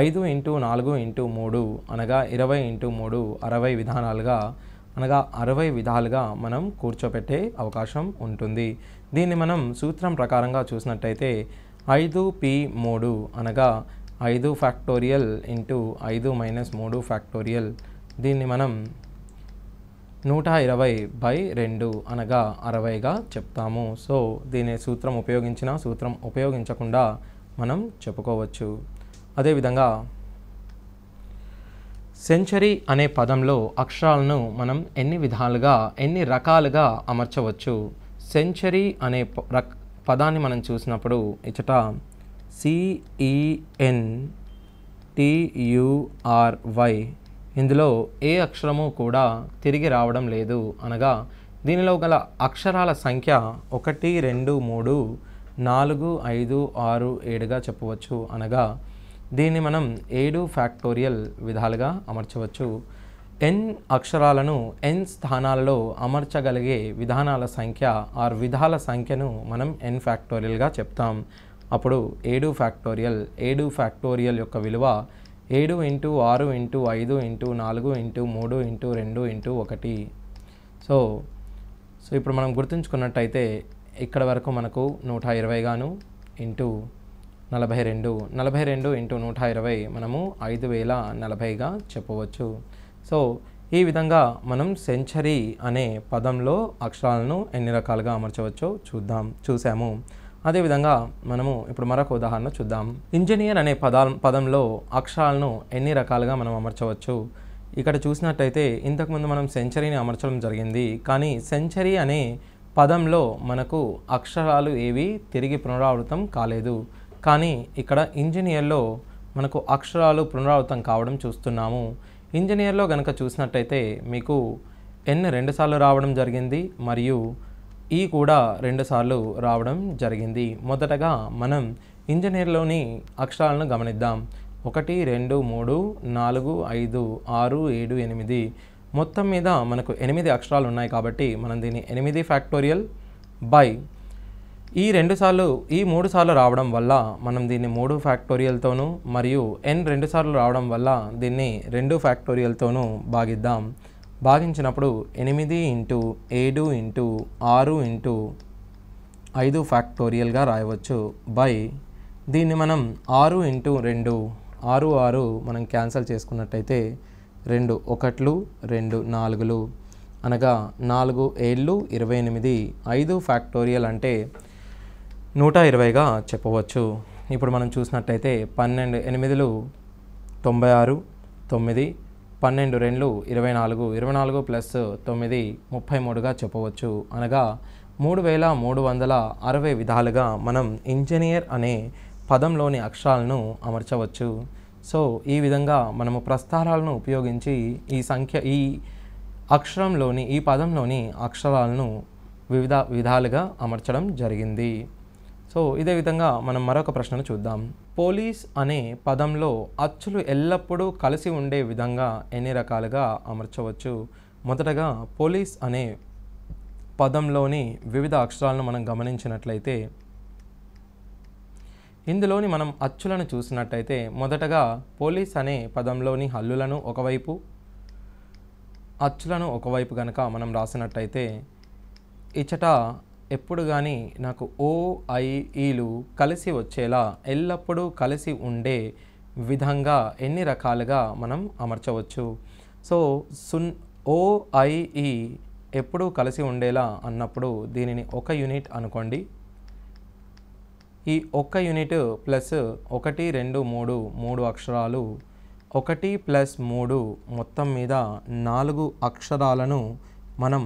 5 × 4 × 3 అనగా 20 × 3 60 విధానాలుగా అనగా 60 విధాలుగా మనం కూర్చోపెట్టే అవకాశం ఉంటుంది. దీన్ని మనం సూత్రం ప్రకారంగా చూసినట్టయితే 5p3 అనగా 5 ఫ్యాక్టోరియల్ ఇంటూ 5 - 3 ఫ్యాక్టోరియల్, దీన్ని మనం 120/2 అనగా 60గా చెప్తాము. సో దీని సూత్రం ఉపయోగించిన సూత్రం ఉపయోగించకుండా మనం చెప్పుకోవచ్చు. అదేవిధంగా సెంచరీ అనే పదంలో అక్షరాలను మనం ఎన్ని రకాలుగా అమర్చవచ్చు? సెంచరీ అనే పదాన్ని మనం చూసినప్పుడు ఇచ్చట CENTURY ఇందులో ఏ అక్షరము కూడా తిరిగి రావడం లేదు. అనగా దీనిలో గల అక్షరాల సంఖ్య 1 2 3 4 5 6 7గా చెప్పవచ్చు. అనగా దీన్ని మనం 7 ఫ్యాక్టోరియల్ విధాలుగా అమర్చవచ్చు. n అక్షరాలను n స్థానాలలో అమర్చగలిగే విధానాల సంఖ్య ఆర్ విధాల సంఖ్యను మనం n ఫ్యాక్టోరియల్గా చెప్తాం. అప్పుడు 7 ఫ్యాక్టోరియల్ యొక్క విలువ 7 × 6 × 5 × 4 × 3 × 2 × 1. సో ఇప్పుడు మనం గుర్తుంచుకున్నట్టయితే ఇక్కడ వరకు మనకు 120 గాను ఇంటూ 42 × 120 మనము 5040గా చెప్పవచ్చు. సో ఈ విధంగా మనం సెంచరీ అనే పదంలో అక్షరాలను ఎన్ని రకాలుగా అమర్చవచ్చో చూసాము. అదేవిధంగా మనము ఇప్పుడు మరొక ఉదాహరణ చూద్దాం. ఇంజనీర్ అనే పదంలో అక్షరాలను ఎన్ని రకాలుగా మనం అమర్చవచ్చు? ఇక్కడ చూసినట్టయితే ఇంతకుముందు మనం సెంచరీని అమర్చడం జరిగింది, కానీ సెంచరీ అనే పదంలో మనకు అక్షరాలు ఏవి తిరిగి పునరావృతం కాలేదు. కానీ ఇక్కడ ఇంజనీర్లో మనకు అక్షరాలు పునరావృతం కావడం చూస్తున్నాము. ఇంజనీర్లో కనుక చూసినట్టయితే మీకు n 2 సార్లు రావడం జరిగింది, మరియు ఈ కూడా 2 సార్లు రావడం జరిగింది. మొదటగా మనం ఇంజనీర్లోని అక్షరాలను గమనిద్దాం. 1 2 3 4 5 6 7 8 మొత్తం మీద మనకు 8 అక్షరాలు ఉన్నాయి. కాబట్టి మనం దీన్ని 8 ఫ్యాక్టోరియల్ బై ఈ 3 సార్లు రావడం వల్ల మనం దీన్ని 3 ఫ్యాక్టోరియల్తోనూ మరియు n 2 సార్లు రావడం వల్ల దీన్ని 2 ఫ్యాక్టోరియల్తోనూ భాగిద్దాం. భాగించినప్పుడు 8 × 7 × 6 × 5 ఫ్యాక్టోరియల్గా రాయవచ్చు. బై దీన్ని మనం 6 × 2 6 మనం క్యాన్సిల్ చేసుకున్నట్టయితే 2 1లు 2 4లు అనగా 4 7 28 5 ఫ్యాక్టోరియల్ అంటే 120గా చెప్పవచ్చు. ఇప్పుడు మనం చూసినట్టయితే 12 8లు 96 9 12 2లు 24 24 ప్లస్ 9 33గా చెప్పవచ్చు. అనగా 3360 విధాలుగా మనం ఇంజనీర్ అనే పదంలోని అక్షరాలను అమర్చవచ్చు. సో ఈ విధంగా మనము ప్రస్తారాలను ఉపయోగించి ఈ అక్షరంలోని ఈ పదంలోని అక్షరాలను వివిధ విధాలుగా అమర్చడం జరిగింది. సో ఇదే విధంగా మనం మరొక ప్రశ్నను చూద్దాం. పోలీస్ అనే పదంలో అచ్చులు ఎల్లప్పుడూ కలిసి ఉండే విధంగా ఎన్ని రకాలుగా అమర్చవచ్చు? మొదటగా పోలీస్ అనే పదంలోని వివిధ అక్షరాలను మనం గమనించినట్లయితే ఇందులోని మనం అచ్చులను చూసినట్టయితే మొదటగా పోలీస్ అనే పదంలోని హల్లులను ఒకవైపు, అచ్చులను ఒకవైపు కనుక మనం రాసినట్టయితే ఇచ్చట ఎప్పుడు కానీ నాకు OIEలు కలిసి వచ్చేలా ఎల్లప్పుడూ కలిసి ఉండే విధంగా ఎన్ని రకాలుగా మనం అమర్చవచ్చు? సో OIE ఎప్పుడూ కలిసి ఉండేలా అన్నప్పుడు దీనిని 1 యూనిట్ అనుకోండి. ఈ 1 యూనిట్ ప్లస్ 1 2 3 3 అక్షరాలు 1 + 3 మొత్తం మీద 4 అక్షరాలను మనం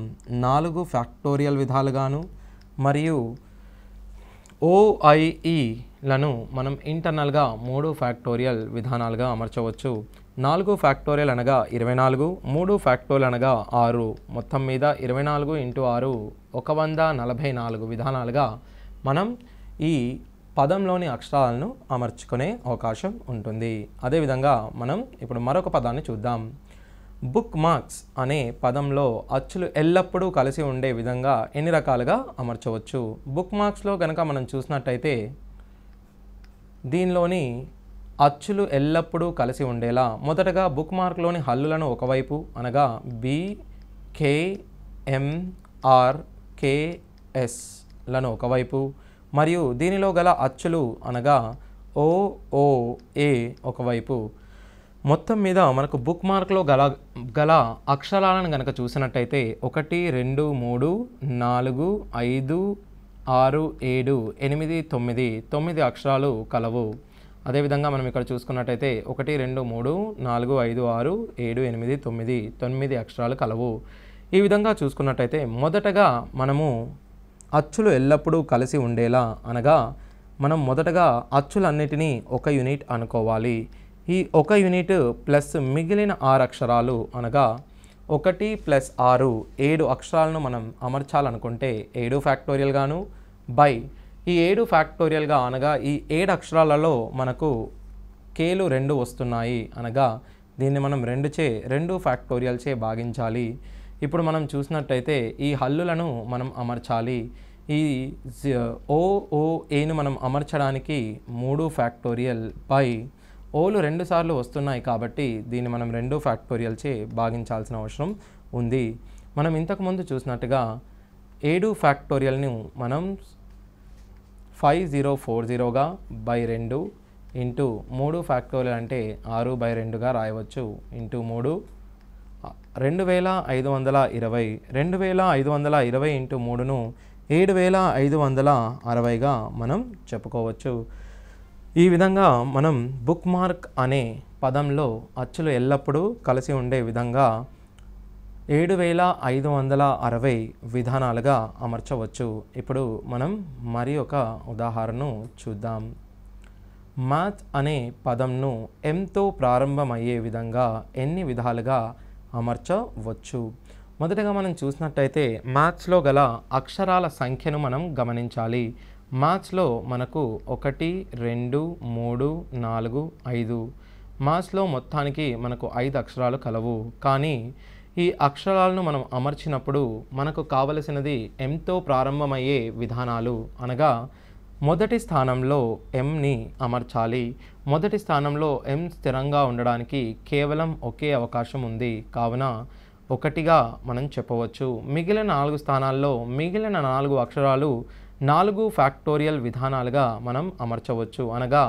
4 ఫ్యాక్టోరియల్ విధాలుగాను మరియు OIEలను మనం ఇంటర్నల్గా 3 ఫ్యాక్టోరియల్ విధానాలుగా అమర్చవచ్చు. 4 ఫ్యాక్టోరియల్ అనగా 24, 3 ఫ్యాక్టోరియల్ అనగా 6, మొత్తం మీద 24 × 6 144 విధానాలుగా మనం ఈ పదంలోని అక్షరాలను అమర్చుకునే అవకాశం ఉంటుంది. అదేవిధంగా మనం ఇప్పుడు మరొక పదాన్ని చూద్దాం. బుక్ మార్క్స్ అనే పదంలో అచ్చులు ఎల్లప్పుడూ కలిసి ఉండే విధంగా ఎన్ని రకాలుగా అమర్చవచ్చు? బుక్ మార్క్స్లో కనుక మనం చూసినట్టయితే దీనిలోని అచ్చులు ఎల్లప్పుడూ కలిసి ఉండేలా మొదటగా బుక్ మార్క్లోని హల్లులను ఒకవైపు అనగా BKMRKSలను ఒకవైపు మరియు దీనిలో గల అచ్చులు అనగా OOA ఒకవైపు. మొత్తం మీద మనకు బుక్ మార్క్లో గల అక్షరాలను కనుక చూసినట్టయితే 1 2 3 4 5 6 7 8 9 అక్షరాలు కలవు. అదేవిధంగా మనం ఇక్కడ చూసుకున్నట్టయితే 1 2 3 4 5 6 7 8 9 అక్షరాలు కలవు. ఈ విధంగా చూసుకున్నట్టయితే మొదటగా మనము అచ్చులు ఎల్లప్పుడూ కలిసి ఉండేలా అనగా మనం మొదటగా అచ్చులన్నిటినీ ఒక యూనిట్ అనుకోవాలి. ఈ ఒక యూనిట్ ప్లస్ మిగిలిన 6 అక్షరాలు అనగా 1 + 6 7 అక్షరాలను మనం అమర్చాలనుకుంటే 7 ఫ్యాక్టోరియల్ గాను బై ఈ 7 ఫ్యాక్టోరియల్గా అనగా ఈ 7 అక్షరాలలో మనకు కేలు 2 వస్తున్నాయి అనగా దీన్ని మనం 2 ఫ్యాక్టోరియల్ చే భాగించాలి. ఇప్పుడు మనం చూసినట్టయితే ఈ హల్లులను మనం అమర్చాలి. ఈ OOAను మనం అమర్చడానికి 3 ఫ్యాక్టోరియల్ బై ఓలు 2 సార్లు వస్తున్నాయి కాబట్టి దీన్ని మనం 2 ఫ్యాక్టోరియల్ చే భాగించాల్సిన అవసరం ఉంది. మనం ఇంతకుముందు చూసినట్టుగా 7 ఫ్యాక్టోరియల్ను మనం 5040గా బై 2 ఇంటూ 3 ఫ్యాక్టోరియల్ అంటే 6/2గా రాయవచ్చు. ఇంటూ 3 2520. 2520 ఇంటూ 3ను 7560గా మనం చెప్పుకోవచ్చు. ఈ విధంగా మనం బుక్ మార్క్ అనే పదంలో అచ్చులు ఎల్లప్పుడూ కలిసి ఉండే విధంగా 7560 విధానాలుగా అమర్చవచ్చు. ఇప్పుడు మనం మరి ఒక ఉదాహరణను చూద్దాం. మ్యాథ్ అనే పదంను ఎంతో ప్రారంభమయ్యే విధంగా ఎన్ని విధాలుగా అమర్చవచ్చు? మొదటగా మనం చూసినట్టయితే మ్యాథ్స్లో గల అక్షరాల సంఖ్యను మనం గమనించాలి. మ్యాథ్స్లో మనకు 1 2 3 4 5 మ్యాథ్స్లో మొత్తానికి మనకు 5 అక్షరాలు కలవు. కానీ ఈ అక్షరాలను మనం అమర్చినప్పుడు మనకు కావలసినది ఎంతో ప్రారంభమయ్యే విధానాలు అనగా మొదటి స్థానంలో ఎంని అమర్చాలి. మొదటి స్థానంలో ఎం స్థిరంగా ఉండడానికి కేవలం ఒకే అవకాశం ఉంది కావున 1గా మనం చెప్పవచ్చు. మిగిలిన 4 స్థానాల్లో మిగిలిన 4 అక్షరాలు 4 ఫ్యాక్టోరియల్ విధానాలుగా మనం అమర్చవచ్చు. అనగా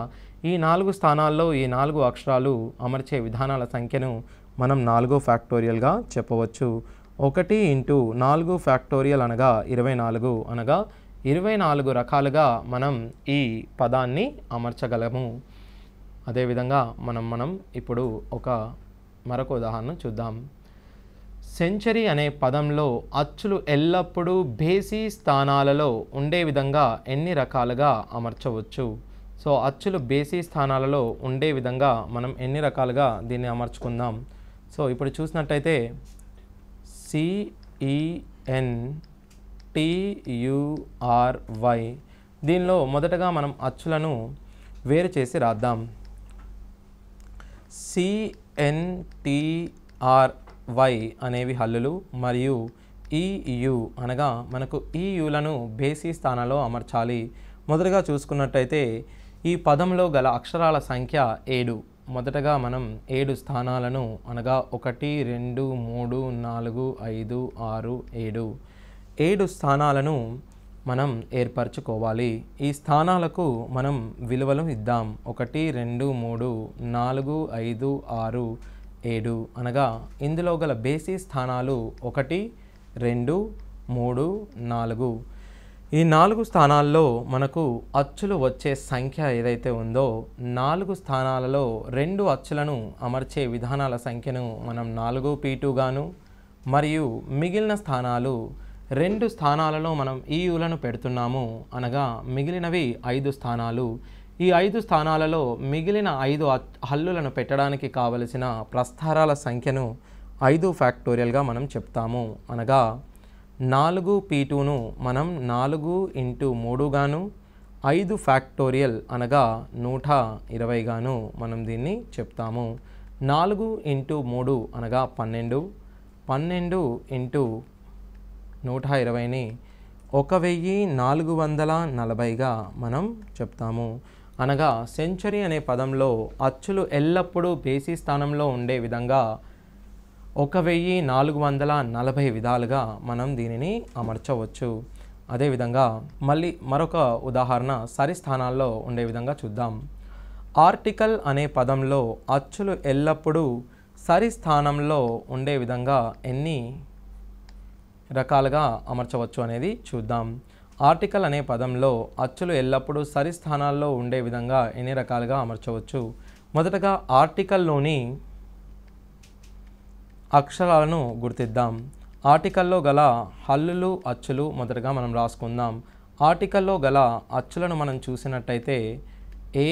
ఈ 4 స్థానాల్లో ఈ 4 అక్షరాలు అమర్చే విధానాల సంఖ్యను మనం 4 ఫ్యాక్టోరియల్గా చెప్పవచ్చు. 1 × 4 ఫ్యాక్టోరియల్ అనగా 24 అనగా 24 రకాలుగా మనం ఈ పదాన్ని అమర్చగలము. అదేవిధంగా మనం ఇప్పుడు మరొక ఉదాహరణ చూద్దాం. సెంచరీ అనే పదంలో అచ్చులు ఎల్లప్పుడూ బేసి స్థానాలలో ఉండే విధంగా ఎన్ని రకాలుగా అమర్చవచ్చు? సో అచ్చులు బేసి స్థానాలలో ఉండే విధంగా మనం ఎన్ని రకాలుగా దీన్ని అమర్చుకుందాం. సో ఇప్పుడు చూసినట్టయితే CENTURY దీనిలో మొదటగా మనం అచ్చులను వేరు చేసి రాద్దాం. CNTRY అనేవి హల్లులు మరియు EU అనగా మనకు EUలను బేసి స్థానాల్లో అమర్చాలి. మొదటగా చూసుకున్నట్టయితే ఈ పదంలో గల అక్షరాల సంఖ్య 7. మొదటగా మనం 7 స్థానాలను అనగా 1 2 3 4 5 6 7 స్థానాలను మనం ఏర్పరచుకోవాలి. ఈ స్థానాలకు మనం విలువలు ఇద్దాం. 1 2 3 4 5 6 7 అనగా ఇందులో గల బేసి స్థానాలు 1 2 3 4. ఈ 4 స్థానాల్లో మనకు అచ్చులు వచ్చే సంఖ్య ఏదైతే ఉందో 4 స్థానాలలో 2 అచ్చులను అమర్చే విధానాల సంఖ్యను మనం 4p2 గాను మరియు మిగిలిన స్థానాలు 2 స్థానాలలో మనం ఈ యులను పెడుతున్నాము అనగా మిగిలినవి 5 స్థానాలు. ఈ 5 స్థానాలలో మిగిలిన 5 హల్లులను పెట్టడానికి కావలసిన ప్రస్థారాల సంఖ్యను 5 ఫ్యాక్టోరియల్గా మనం చెప్తాము. అనగా 4p2ను మనం 4 × 3 గాను 5 ఫ్యాక్టోరియల్ అనగా 120 గాను మనం దీన్ని చెప్తాము. 4 × 3 అనగా 12, 12 × 120ని 1440గా మనం చెప్తాము. అనగా సెంచరీ అనే పదంలో అచ్చులు ఎల్లప్పుడూ బేసి స్థానంలో ఉండే విధంగా 1440 విధాలుగా మనం దీనిని అమర్చవచ్చు. అదేవిధంగా మళ్ళీ మరొక ఉదాహరణ సరి స్థానాల్లో ఉండే విధంగా చూద్దాం. ఆర్టికల్ అనే పదంలో అచ్చులు ఎల్లప్పుడూ సరి స్థానంలో ఉండే విధంగా ఎన్ని రకాలుగా అమర్చవచ్చు అనేది చూద్దాం. ఆర్టికల్ అనే పదంలో అచ్చులు ఎల్లప్పుడూ సరి స్థానాల్లో ఉండే విధంగా ఎన్ని రకాలుగా అమర్చవచ్చు. మొదటగా ఆర్టికల్లోని అక్షరాలను గుర్తిద్దాం. ఆర్టికల్లో గల హల్లులు అచ్చులు మొదటగా మనం రాసుకుందాం. ఆర్టికల్లో గల అచ్చులను మనం చూసినట్టయితే ఏ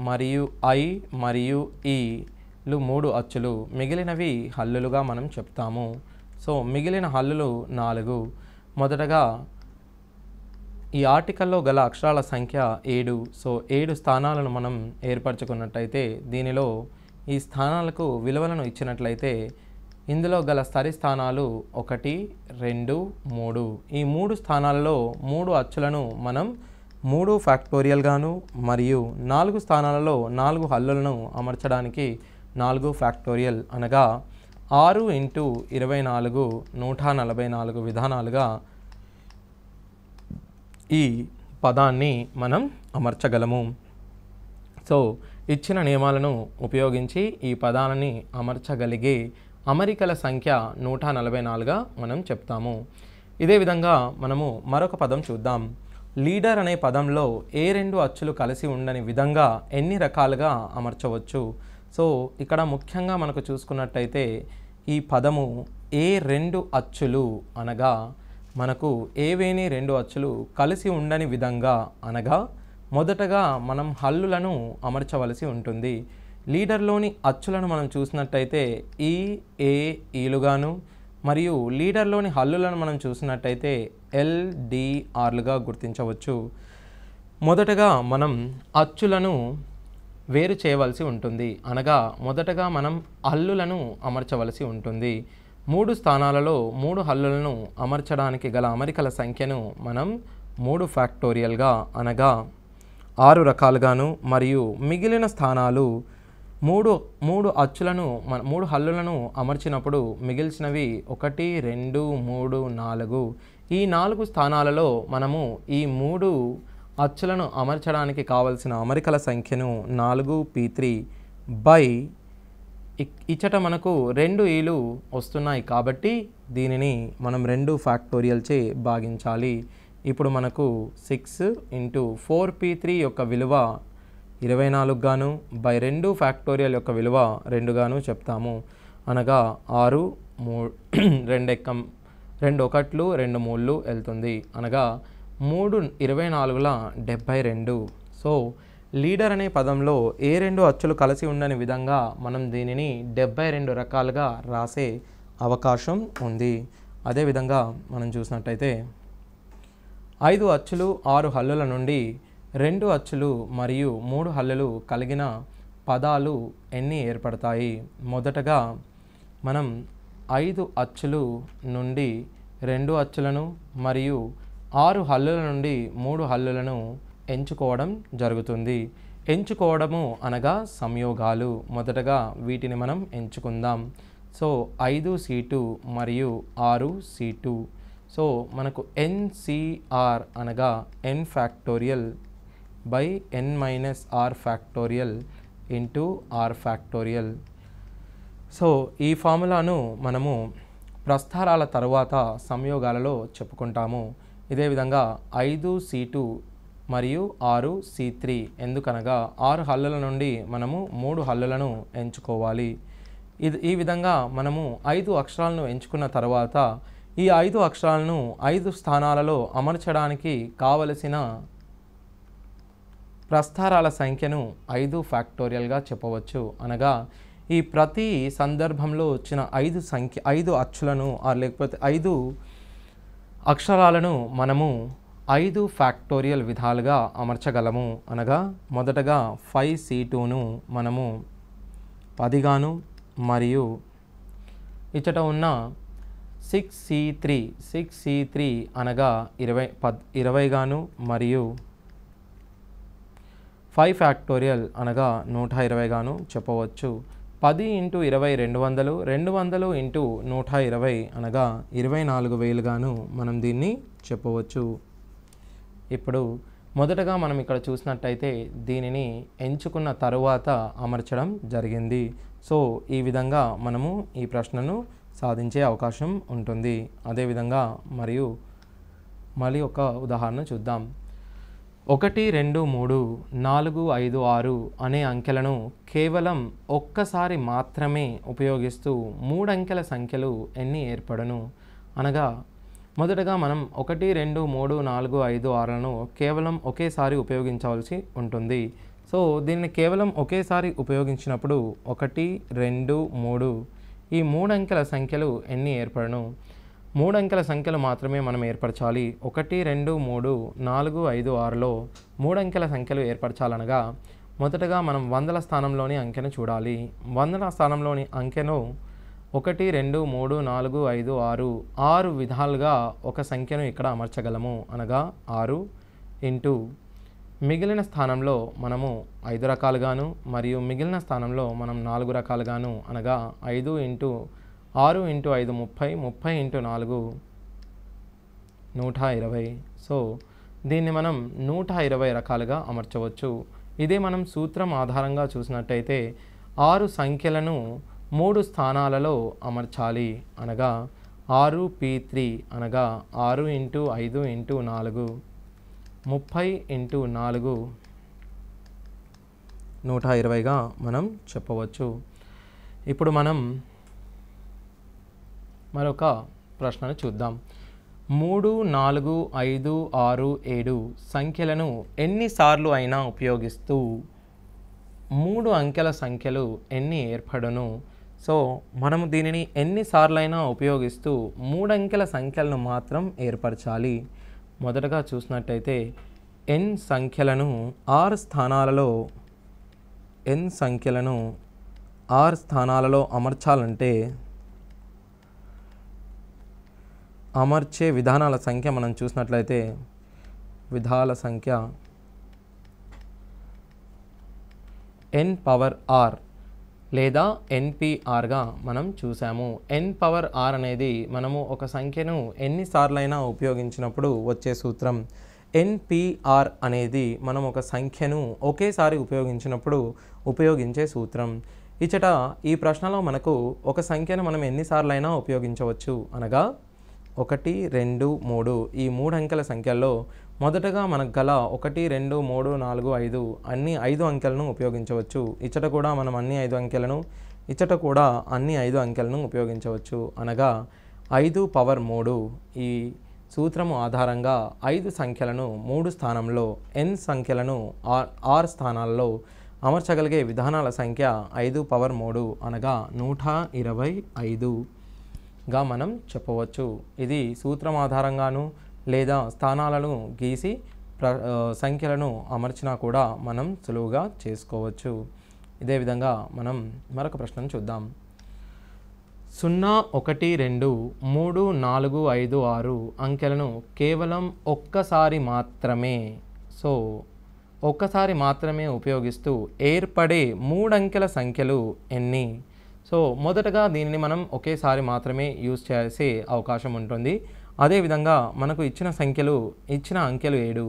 మరియు ఐ మరియు ఈలు 3 అచ్చులు, మిగిలినవి హల్లులుగా మనం చెప్తాము. సో మిగిలిన హల్లులు 4. మొదటగా ఈ ఆర్టికల్లో గల అక్షరాల సంఖ్య 7. సో 7 స్థానాలను మనం ఏర్పరచుకున్నట్టయితే దీనిలో ఈ స్థానాలకు విలువలను ఇచ్చినట్లయితే ఇందులో గల సరి స్థానాలు 1, 2, 3. ఈ 3 స్థానాలలో 3 అచ్చులను మనం 3 ఫ్యాక్టోరియల్గాను మరియు 4 స్థానాలలో 4 హల్లులను అమర్చడానికి 4 ఫ్యాక్టోరియల్ అనగా 6 × 24 144 విధానాలుగా ఈ పదాన్ని మనం అమర్చగలము. సో ఇచ్చిన నియమాలను ఉపయోగించి ఈ పదాలని అమర్చగలిగే అమరికల సంఖ్య 144గా మనం చెప్తాము. ఇదే విధంగా మనము మరొక పదం చూద్దాం. లీడర్ అనే పదంలో ఏ 2 అచ్చులు కలిసి ఉండని విధంగా ఎన్ని రకాలుగా అమర్చవచ్చు. సో ఇక్కడ ముఖ్యంగా మనకు చూసుకున్నట్టయితే ఈ పదము ఏ 2 అచ్చులు అనగా మనకు ఏవేని 2 అచ్చులు కలిసి ఉండని విధంగా అనగా మొదటగా మనం హల్లులను అమర్చవలసి ఉంటుంది. లీడర్లోని అచ్చులను మనం చూసినట్టయితే ఈ ఏ ఈలుగాను మరియు లీడర్లోని హల్లులను మనం చూసినట్టయితే ఎల్ డి ఆర్లుగా గుర్తించవచ్చు. మొదటగా మనం అచ్చులను వేరు చేయవలసి ఉంటుంది. అనగా మొదటగా మనం హల్లులను అమర్చవలసి ఉంటుంది. 3 స్థానాలలో 3 హల్లులను అమర్చడానికి గల అమరికల సంఖ్యను మనం 3 ఫ్యాక్టోరియల్గా అనగా 6 రకాలుగాను మరియు మిగిలిన స్థానాలు 3 అచ్చులను 3 హల్లులను అమర్చినప్పుడు మిగిల్చినవి 1, 2, 3, 4. ఈ 4 స్థానాలలో మనము ఈ 3 అచ్చులను అమర్చడానికి కావలసిన అమరికల సంఖ్యను 4p3 బై ఇచ్చట మనకు 2 ఈలు వస్తున్నాయి కాబట్టి దీనిని మనం 2 ఫ్యాక్టోరియల్చే భాగించాలి. ఇప్పుడు మనకు 6 × 4p3 యొక్క విలువ 24 గాను బై 2 ఫ్యాక్టోరియల్ యొక్క విలువ 2 గాను చెప్తాము. అనగా 6 2 1 2 3 వెళ్తుంది. అనగా 3 24ల 72. సో లీడర్ అనే పదంలో ఏ 2 అచ్చులు కలిసి ఉండని విధంగా మనం దీనిని 72 రకాలుగా రాసే అవకాశం ఉంది. అదేవిధంగా మనం చూసినట్టయితే 5 అచ్చులు 6 హల్లుల నుండి 2 అచ్చులు మరియు 3 హల్లులు కలిగిన పదాలు ఎన్ని ఏర్పడతాయి. మొదటగా మనం 5 అచ్చులు నుండి 2 అచ్చులను మరియు 6 హల్లుల నుండి 3 హల్లులను ఎంచుకోవడం జరుగుతుంది. ఎంచుకోవడము అనగా సంయోగాలు. మొదటగా వీటిని మనం ఎంచుకుందాం. సో 5c2 మరియు 6c2. సో మనకు NCR అనగా n factorial by n - r factorial into r factorial. So ఈ ఫార్ములాను మనము ప్రస్థారాల తరువాత సంయోగాలలో చెప్పుకుంటాము. ఇదే విధంగా 5c2 మరియు 6c3 ఎందుకనగా 6 హల్లుల నుండి మనము 3 హల్లులను ఎంచుకోవాలి. ఈ విధంగా మనము 5 అక్షరాలను ఎంచుకున్న తర్వాత ఈ 5 అక్షరాలను 5 స్థానాలలో అమర్చడానికి కావలసిన ప్రస్థారాల సంఖ్యను 5 ఫ్యాక్టోరియల్గా చెప్పవచ్చు. అనగా ఈ ప్రతి సందర్భంలో వచ్చిన 5 అచ్చులను లేకపోతే 5 అక్షరాలను మనము 5 ఫ్యాక్టోరియల్ విధాలుగా అమర్చగలము. అనగా మొదటగా 5C2ను మనము 10గాను, మరియు ఇచ్చట ఉన్న 6C3 అనగా 20గాను, మరియు 5 ఫ్యాక్టోరియల్ అనగా 120గాను చెప్పవచ్చు. 10 × 20 200, 200 × 120 అనగా 24,000గాను మనం దీన్ని చెప్పవచ్చు. ఇప్పుడు మొదటగా మనం ఇక్కడ చూసినట్టయితే దీనిని ఎంచుకున్న తరువాత అమర్చడం జరిగింది. సో ఈ విధంగా మనము ఈ ప్రశ్నను సాధించే అవకాశం ఉంటుంది. అదేవిధంగా మళ్ళీ ఒక ఉదాహరణ చూద్దాం. 1 2 3 4 5 6 అనే అంకెలను కేవలం ఒక్కసారి మాత్రమే ఉపయోగిస్తూ 3 అంకెల సంఖ్యలు ఎన్ని ఏర్పడును? అనగా మొదటగా మనం 1 2 3 4 5 6లను కేవలం ఒకేసారి ఉపయోగించవలసి ఉంటుంది. సో దీన్ని కేవలం ఒకేసారి ఉపయోగించినప్పుడు 1 2 3 ఈ 3 అంకెల సంఖ్యలు ఎన్ని ఏర్పడును? 3 అంకెల సంఖ్యలు మాత్రమే మనం ఏర్పరచాలి. 1 2 3 4 5 6లో 3 అంకెల సంఖ్యలు ఏర్పరచాలనగా మొదటగా మనం వందల స్థానంలోని అంకెను చూడాలి. వందల స్థానంలోని అంకెను 1 2 3 4 5 6 విధాలుగా ఒక సంఖ్యను ఇక్కడ అమర్చగలము. అనగా 6 ఇంటూ మిగిలిన స్థానంలో మనము 5 రకాలుగాను, మరియు మిగిలిన స్థానంలో మనం 4 రకాలుగాను, అనగా 5 × 6 × 5 30, 30 × 4 120. సో దీన్ని మనం 120 రకాలుగా అమర్చవచ్చు. ఇదే మనం సూత్రం ఆధారంగా చూసినట్టయితే 6 సంఖ్యలను 3 స్థానాలలో అమర్చాలి. అనగా 6p3 అనగా 6 × 5 × 4 30 × 4 120గా మనం చెప్పవచ్చు. ఇప్పుడు మనం మరొక ప్రశ్నను చూద్దాం. 3 4 5 6 7 సంఖ్యలను ఎన్నిసార్లు అయినా ఉపయోగిస్తూ 3 అంకెల సంఖ్యలు ఎన్ని ఏర్పడును? సో మనము దీనిని ఎన్నిసార్లైనా ఉపయోగిస్తూ 3 అంకెల సంఖ్యలను మాత్రం ఏర్పరచాలి. మొదటగా చూసినట్టయితే n సంఖ్యలను 6 స్థానాలలో అమర్చాలంటే అమర్చే విధానాల సంఖ్య మనం చూసినట్లయితే విధాల సంఖ్య n పవర్ r లేదా NPRగా మనం చూసాము. n పవర్ r అనేది మనము ఒక సంఖ్యను ఎన్నిసార్లైనా ఉపయోగించినప్పుడు వచ్చే సూత్రం. NPR అనేది మనం ఒక సంఖ్యను ఒకేసారి ఉపయోగించినప్పుడు ఉపయోగించే సూత్రం. ఇచ్చట ఈ ప్రశ్నలో మనకు ఒక సంఖ్యను మనం ఎన్నిసార్లైనా ఉపయోగించవచ్చు. అనగా 1 2 3 ఈ 3 అంకెల సంఖ్యల్లో మొదటగా మనకు గల 1 2 3 4 5 అన్ని 5 అంకెలను ఉపయోగించవచ్చు. ఇచ్చట కూడా మనం అన్ని 5 అంకెలను, ఇచ్చట కూడా అన్ని 5 అంకెలను ఉపయోగించవచ్చు. అనగా 5 పవర్ 3 ఈ సూత్రము ఆధారంగా 5 సంఖ్యలను 3 స్థానంలో, n సంఖ్యలను 6 స్థానాల్లో అమర్చగలిగే విధానాల సంఖ్య 5 పవర్ 3 అనగా 125గా మనం చెప్పవచ్చు. ఇది సూత్రం ఆధారంగాను లేదా స్థానాలను గీసి సంఖ్యలను అమర్చినా కూడా మనం సులువుగా చేసుకోవచ్చు. ఇదే విధంగా మనం మరొక ప్రశ్నను చూద్దాం. 0 1 2 3 4 5 6 అంకెలను కేవలం ఒక్కసారి మాత్రమే ఉపయోగిస్తూ ఏర్పడే 3 అంకెల సంఖ్యలు ఎన్ని? సో మొదటగా దీనిని మనం ఒకేసారి మాత్రమే యూజ్ చేసే అవకాశం ఉంటుంది. అదేవిధంగా మనకు ఇచ్చిన అంకెలు 7,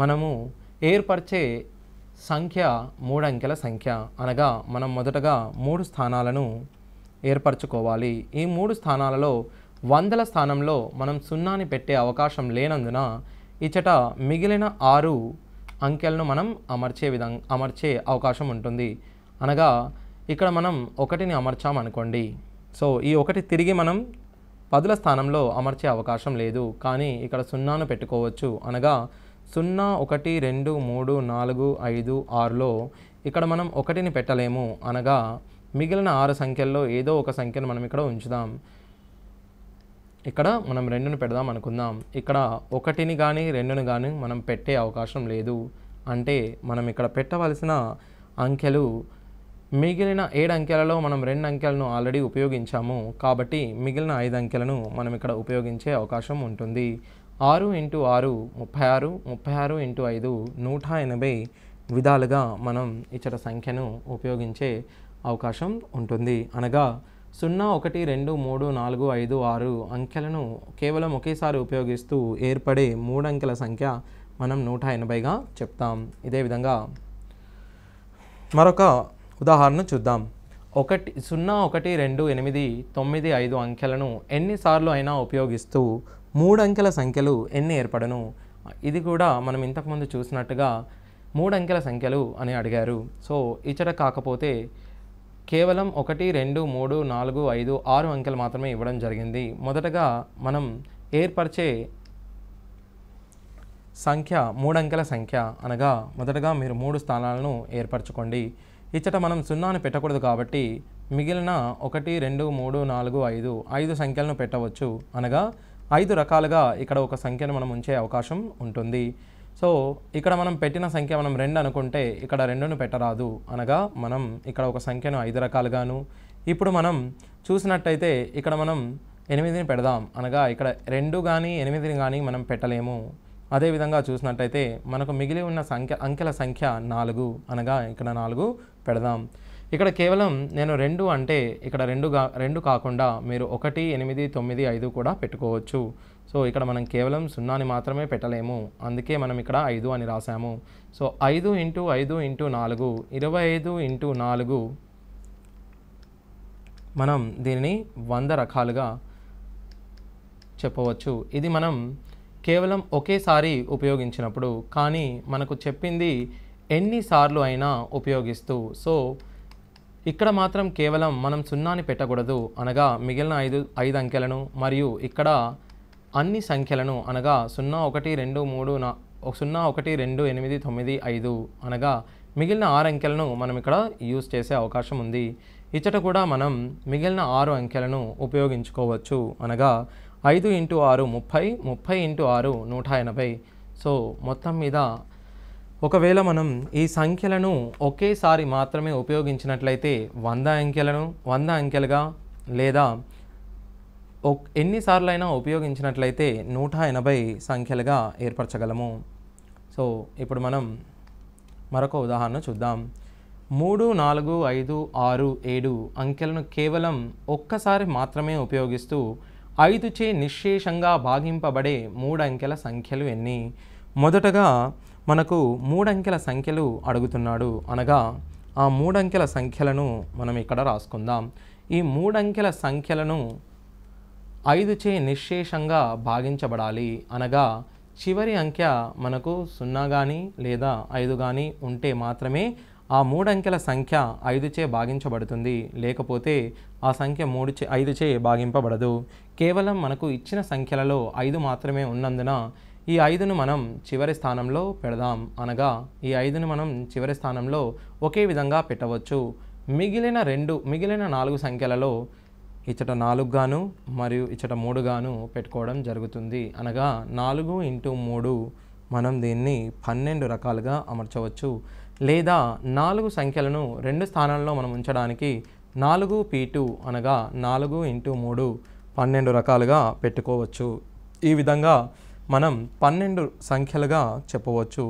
మనము ఏర్పరిచే సంఖ్య 3 అంకెల సంఖ్య. అనగా మనం మొదటగా 3 స్థానాలను ఏర్పరచుకోవాలి. ఈ 3 స్థానాలలో వందల స్థానంలో మనం 0ని పెట్టే అవకాశం లేనందున ఇచ్చట మిగిలిన 6 అంకెలను మనం అమర్చే అవకాశం ఉంటుంది. అనగా ఇక్కడ మనం 1ని అమర్చామనుకోండి. సో ఈ 1 తిరిగి మనం పదుల స్థానంలో అమర్చే అవకాశం లేదు. కానీ ఇక్కడ 0ను పెట్టుకోవచ్చు. అనగా 0, 1, 2, 3, 4, 5, 6లో ఇక్కడ మనం 1ని పెట్టలేము. అనగా మిగిలిన 6 సంఖ్యల్లో ఏదో ఒక సంఖ్యను మనం ఇక్కడ ఉంచుదాం. ఇక్కడ మనం 2ను పెడదాం అనుకుందాం. ఇక్కడ 1ని కానీ 2ని కానీ మనం పెట్టే అవకాశం లేదు. అంటే మనం ఇక్కడ పెట్టవలసిన అంకెలు మిగిలిన 7 అంకెలలో మనం 2 అంకెలను ఆల్రెడీ ఉపయోగించాము. కాబట్టి మిగిలిన 5 అంకెలను మనం ఇక్కడ ఉపయోగించే అవకాశం ఉంటుంది. 6 × 6 36, 36 × 5 180 విధాలుగా మనం ఇచ్చట సంఖ్యను ఉపయోగించే అవకాశం ఉంటుంది. అనగా 0, 1, 2, 3, 4, 5, 6 అంకెలను కేవలం ఒకేసారి ఉపయోగిస్తూ ఏర్పడే 3 అంకెల సంఖ్య మనం 180గా చెప్తాం. ఇదే విధంగా మరొక ఉదాహరణ చూద్దాం. 0, 1, 2, 8, 9, 5 అంకెలను ఎన్నిసార్లు అయినా ఉపయోగిస్తూ 3 అంకెల సంఖ్యలు ఎన్ని ఏర్పడను? ఇది కూడా మనం ఇంతకుముందు చూసినట్టుగా 3 అంకెల సంఖ్యలు అని అడిగారు. సో ఇచ్చట కాకపోతే కేవలం 1, 2, 3, 4, 5, 6 అంకెలు మాత్రమే ఇవ్వడం జరిగింది. మొదటగా మనం ఏర్పరిచే సంఖ్య 3 అంకెల సంఖ్య. అనగా మొదటగా మీరు 3 స్థానాలను ఏర్పరచుకోండి. ఇచ్చట మనం 0ని పెట్టకూడదు కాబట్టి మిగిలిన 1, 2, 3, 4, 5 5 సంఖ్యలను పెట్టవచ్చు. అనగా 5 రకాలుగా ఇక్కడ ఒక సంఖ్యను మనం ఉంచే అవకాశం ఉంటుంది. సో ఇక్కడ మనం పెట్టిన సంఖ్య మనం 2 అనుకుంటే ఇక్కడ 2ను పెట్టరాదు. అనగా మనం ఇక్కడ ఒక సంఖ్యను 5 రకాలుగాను, ఇప్పుడు మనం చూసినట్టయితే ఇక్కడ మనం 8ని పెడదాం. అనగా ఇక్కడ 2 కానీ 8ని కానీ మనం పెట్టలేము. అదేవిధంగా చూసినట్టయితే మనకు మిగిలి ఉన్న అంకెల సంఖ్య 4. అనగా ఇక్కడ 4 పెడదాం. ఇక్కడ కేవలం నేను 2 అంటే ఇక్కడ 2 కాకుండా మీరు 1, 8, 9, 5 కూడా పెట్టుకోవచ్చు. సో ఇక్కడ మనం కేవలం 0ని మాత్రమే పెట్టలేము. అందుకే మనం ఇక్కడ 5 అని రాసాము. సో 5 × 5 × 4 25 × 4 మనం దీనిని 100 రకాలుగా చెప్పవచ్చు. ఇది మనం కేవలం ఒకేసారి ఉపయోగించినప్పుడు. కానీ మనకు చెప్పింది ఎన్నిసార్లు అయినా ఉపయోగిస్తూ. సో ఇక్కడ మాత్రం కేవలం మనం 0ని పెట్టకూడదు. అనగా మిగిలిన 5 అంకెలను మరియు ఇక్కడ అన్ని సంఖ్యలను అనగా 0, 1, 2, 3, 0, 1, 2, 8, 9, 5 అనగా మిగిలిన 6 అంకెలను మనం ఇక్కడ యూజ్ చేసే అవకాశం ఉంది. ఇచ్చట కూడా మనం మిగిలిన 6 అంకెలను ఉపయోగించుకోవచ్చు. అనగా 5 × 6 30, 30 × 6 180. సో మొత్తం మీద ఒకవేళ మనం ఈ సంఖ్యలను ఒకేసారి మాత్రమే ఉపయోగించినట్లయితే 100 అంకెలుగా లేదా ఎన్నిసార్లైనా ఉపయోగించినట్లయితే 180 సంఖ్యలుగా ఏర్పరచగలము. సో ఇప్పుడు మనం మరొక ఉదాహరణ చూద్దాం. 3, 4, 5, 6, 7 అంకెలను కేవలం ఒక్కసారి మాత్రమే ఉపయోగిస్తూ 5చే నిశ్శేషంగా భాగింపబడే 3 అంకెల సంఖ్యలు ఎన్ని? మొదటగా మనకు 3 అంకెల సంఖ్యలు అడుగుతున్నాడు. అనగా ఆ 3 అంకెల సంఖ్యలను మనం ఇక్కడ రాసుకుందాం. ఈ 3 అంకెల సంఖ్యలను 5చే నిశ్శేషంగా భాగించబడాలి. అనగా చివరి అంకె మనకు 0 కానీ లేదా 5 కానీ ఉంటే మాత్రమే ఆ 3 అంకెల సంఖ్య 5చే భాగించబడుతుంది. లేకపోతే ఆ సంఖ్య 5చే భాగింపబడదు. కేవలం మనకు ఇచ్చిన సంఖ్యలలో 5 మాత్రమే ఉన్నందున ఈ 5ను మనం చివరి స్థానంలో పెడదాం. అనగా ఈ 5ను మనం చివరి స్థానంలో ఒకే విధంగా పెట్టవచ్చు. మిగిలిన 4 సంఖ్యలలో ఇచ్చట 4 గాను మరియు ఇచ్చట 3 గాను పెట్టుకోవడం జరుగుతుంది. అనగా 4 × 3 మనం దీన్ని 12 రకాలుగా అమర్చవచ్చు. లేదా 4 సంఖ్యలను 2 స్థానాల్లో మనం ఉంచడానికి 4p2 అనగా 4 × 3 12 రకాలుగా పెట్టుకోవచ్చు. ఈ విధంగా మనం 12 సంఖ్యలుగా చెప్పవచ్చు.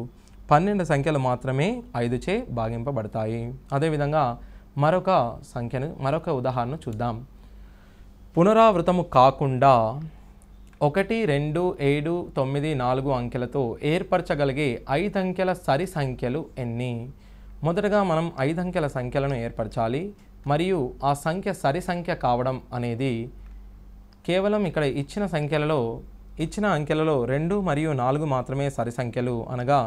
12 సంఖ్యలు మాత్రమే 5చే భాగింపబడతాయి. అదేవిధంగా మరొక ఉదాహరణ చూద్దాం. పునరావృతము కాకుండా 1, 2, 7, 9, 4 అంకెలతో ఏర్పరచగలిగే 5 అంకెల సరి సంఖ్యలు ఎన్ని? మొదటగా మనం 5 అంకెల సంఖ్యలను ఏర్పరచాలి. మరియు ఆ సంఖ్య సరి సంఖ్య కావడం అనేది కేవలం ఇక్కడ ఇచ్చిన అంకెలలో 2 మరియు 4 మాత్రమే సరి సంఖ్యలు. అనగా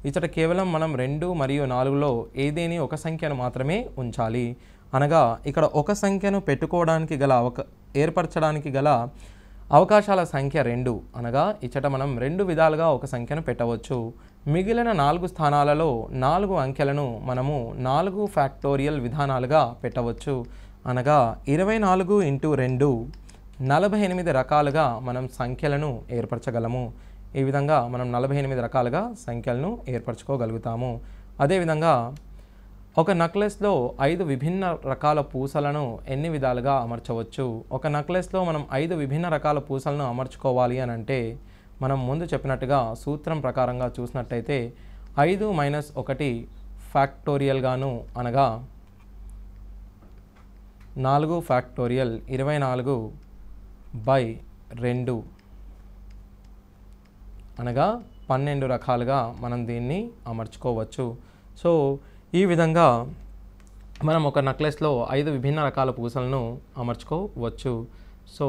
ఇచ్చట కేవలం మనం 2 మరియు 4లో ఏదేని ఒక సంఖ్యను మాత్రమే ఉంచాలి. అనగా ఇక్కడ ఒక సంఖ్యను పెట్టుకోవడానికి ఏర్పరచడానికి గల అవకాశాల సంఖ్య 2 అనగా ఇచ్చట మనం 2 విధాలుగా ఒక సంఖ్యను పెట్టవచ్చు. మిగిలిన 4 స్థానాలలో 4 అంకెలను మనము 4 ఫ్యాక్టోరియల్ విధానాలుగా పెట్టవచ్చు. అనగా 24 × 2 48 రకాలుగా మనం సంఖ్యలను ఏర్పరచగలము. ఈ విధంగా మనం 48 రకాలుగా సంఖ్యలను ఏర్పరచుకోగలుగుతాము. అదేవిధంగా ఒక నెక్లెస్లో 5 విభిన్న రకాల పూసలను ఎన్ని విధాలుగా అమర్చవచ్చు? ఒక నెక్లెస్లో మనం 5 విభిన్న రకాల పూసలను అమర్చుకోవాలి అని అంటే మనం ముందు చెప్పినట్టుగా సూత్రం ప్రకారంగా చూసినట్టయితే 5 - 1 ఫ్యాక్టోరియల్గాను అనగా 4 ఫ్యాక్టోరియల్ 24/2 అనగా 12 రకాలుగా మనం దీన్ని అమర్చుకోవచ్చు. సో ఈ విధంగా మనం ఒక నెక్లెస్లో 5 విభిన్న రకాల పూసలను అమర్చుకోవచ్చు. సో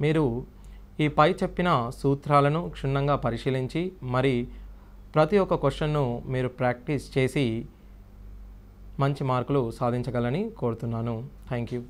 మీరు ఈ పై చెప్పిన సూత్రాలను క్షుణ్ణంగా పరిశీలించి మరి ప్రతి ఒక్క క్వశ్చన్ను మీరు ప్రాక్టీస్ చేసి మంచి మార్కులు సాధించగలని కోరుతున్నాను. Thank you.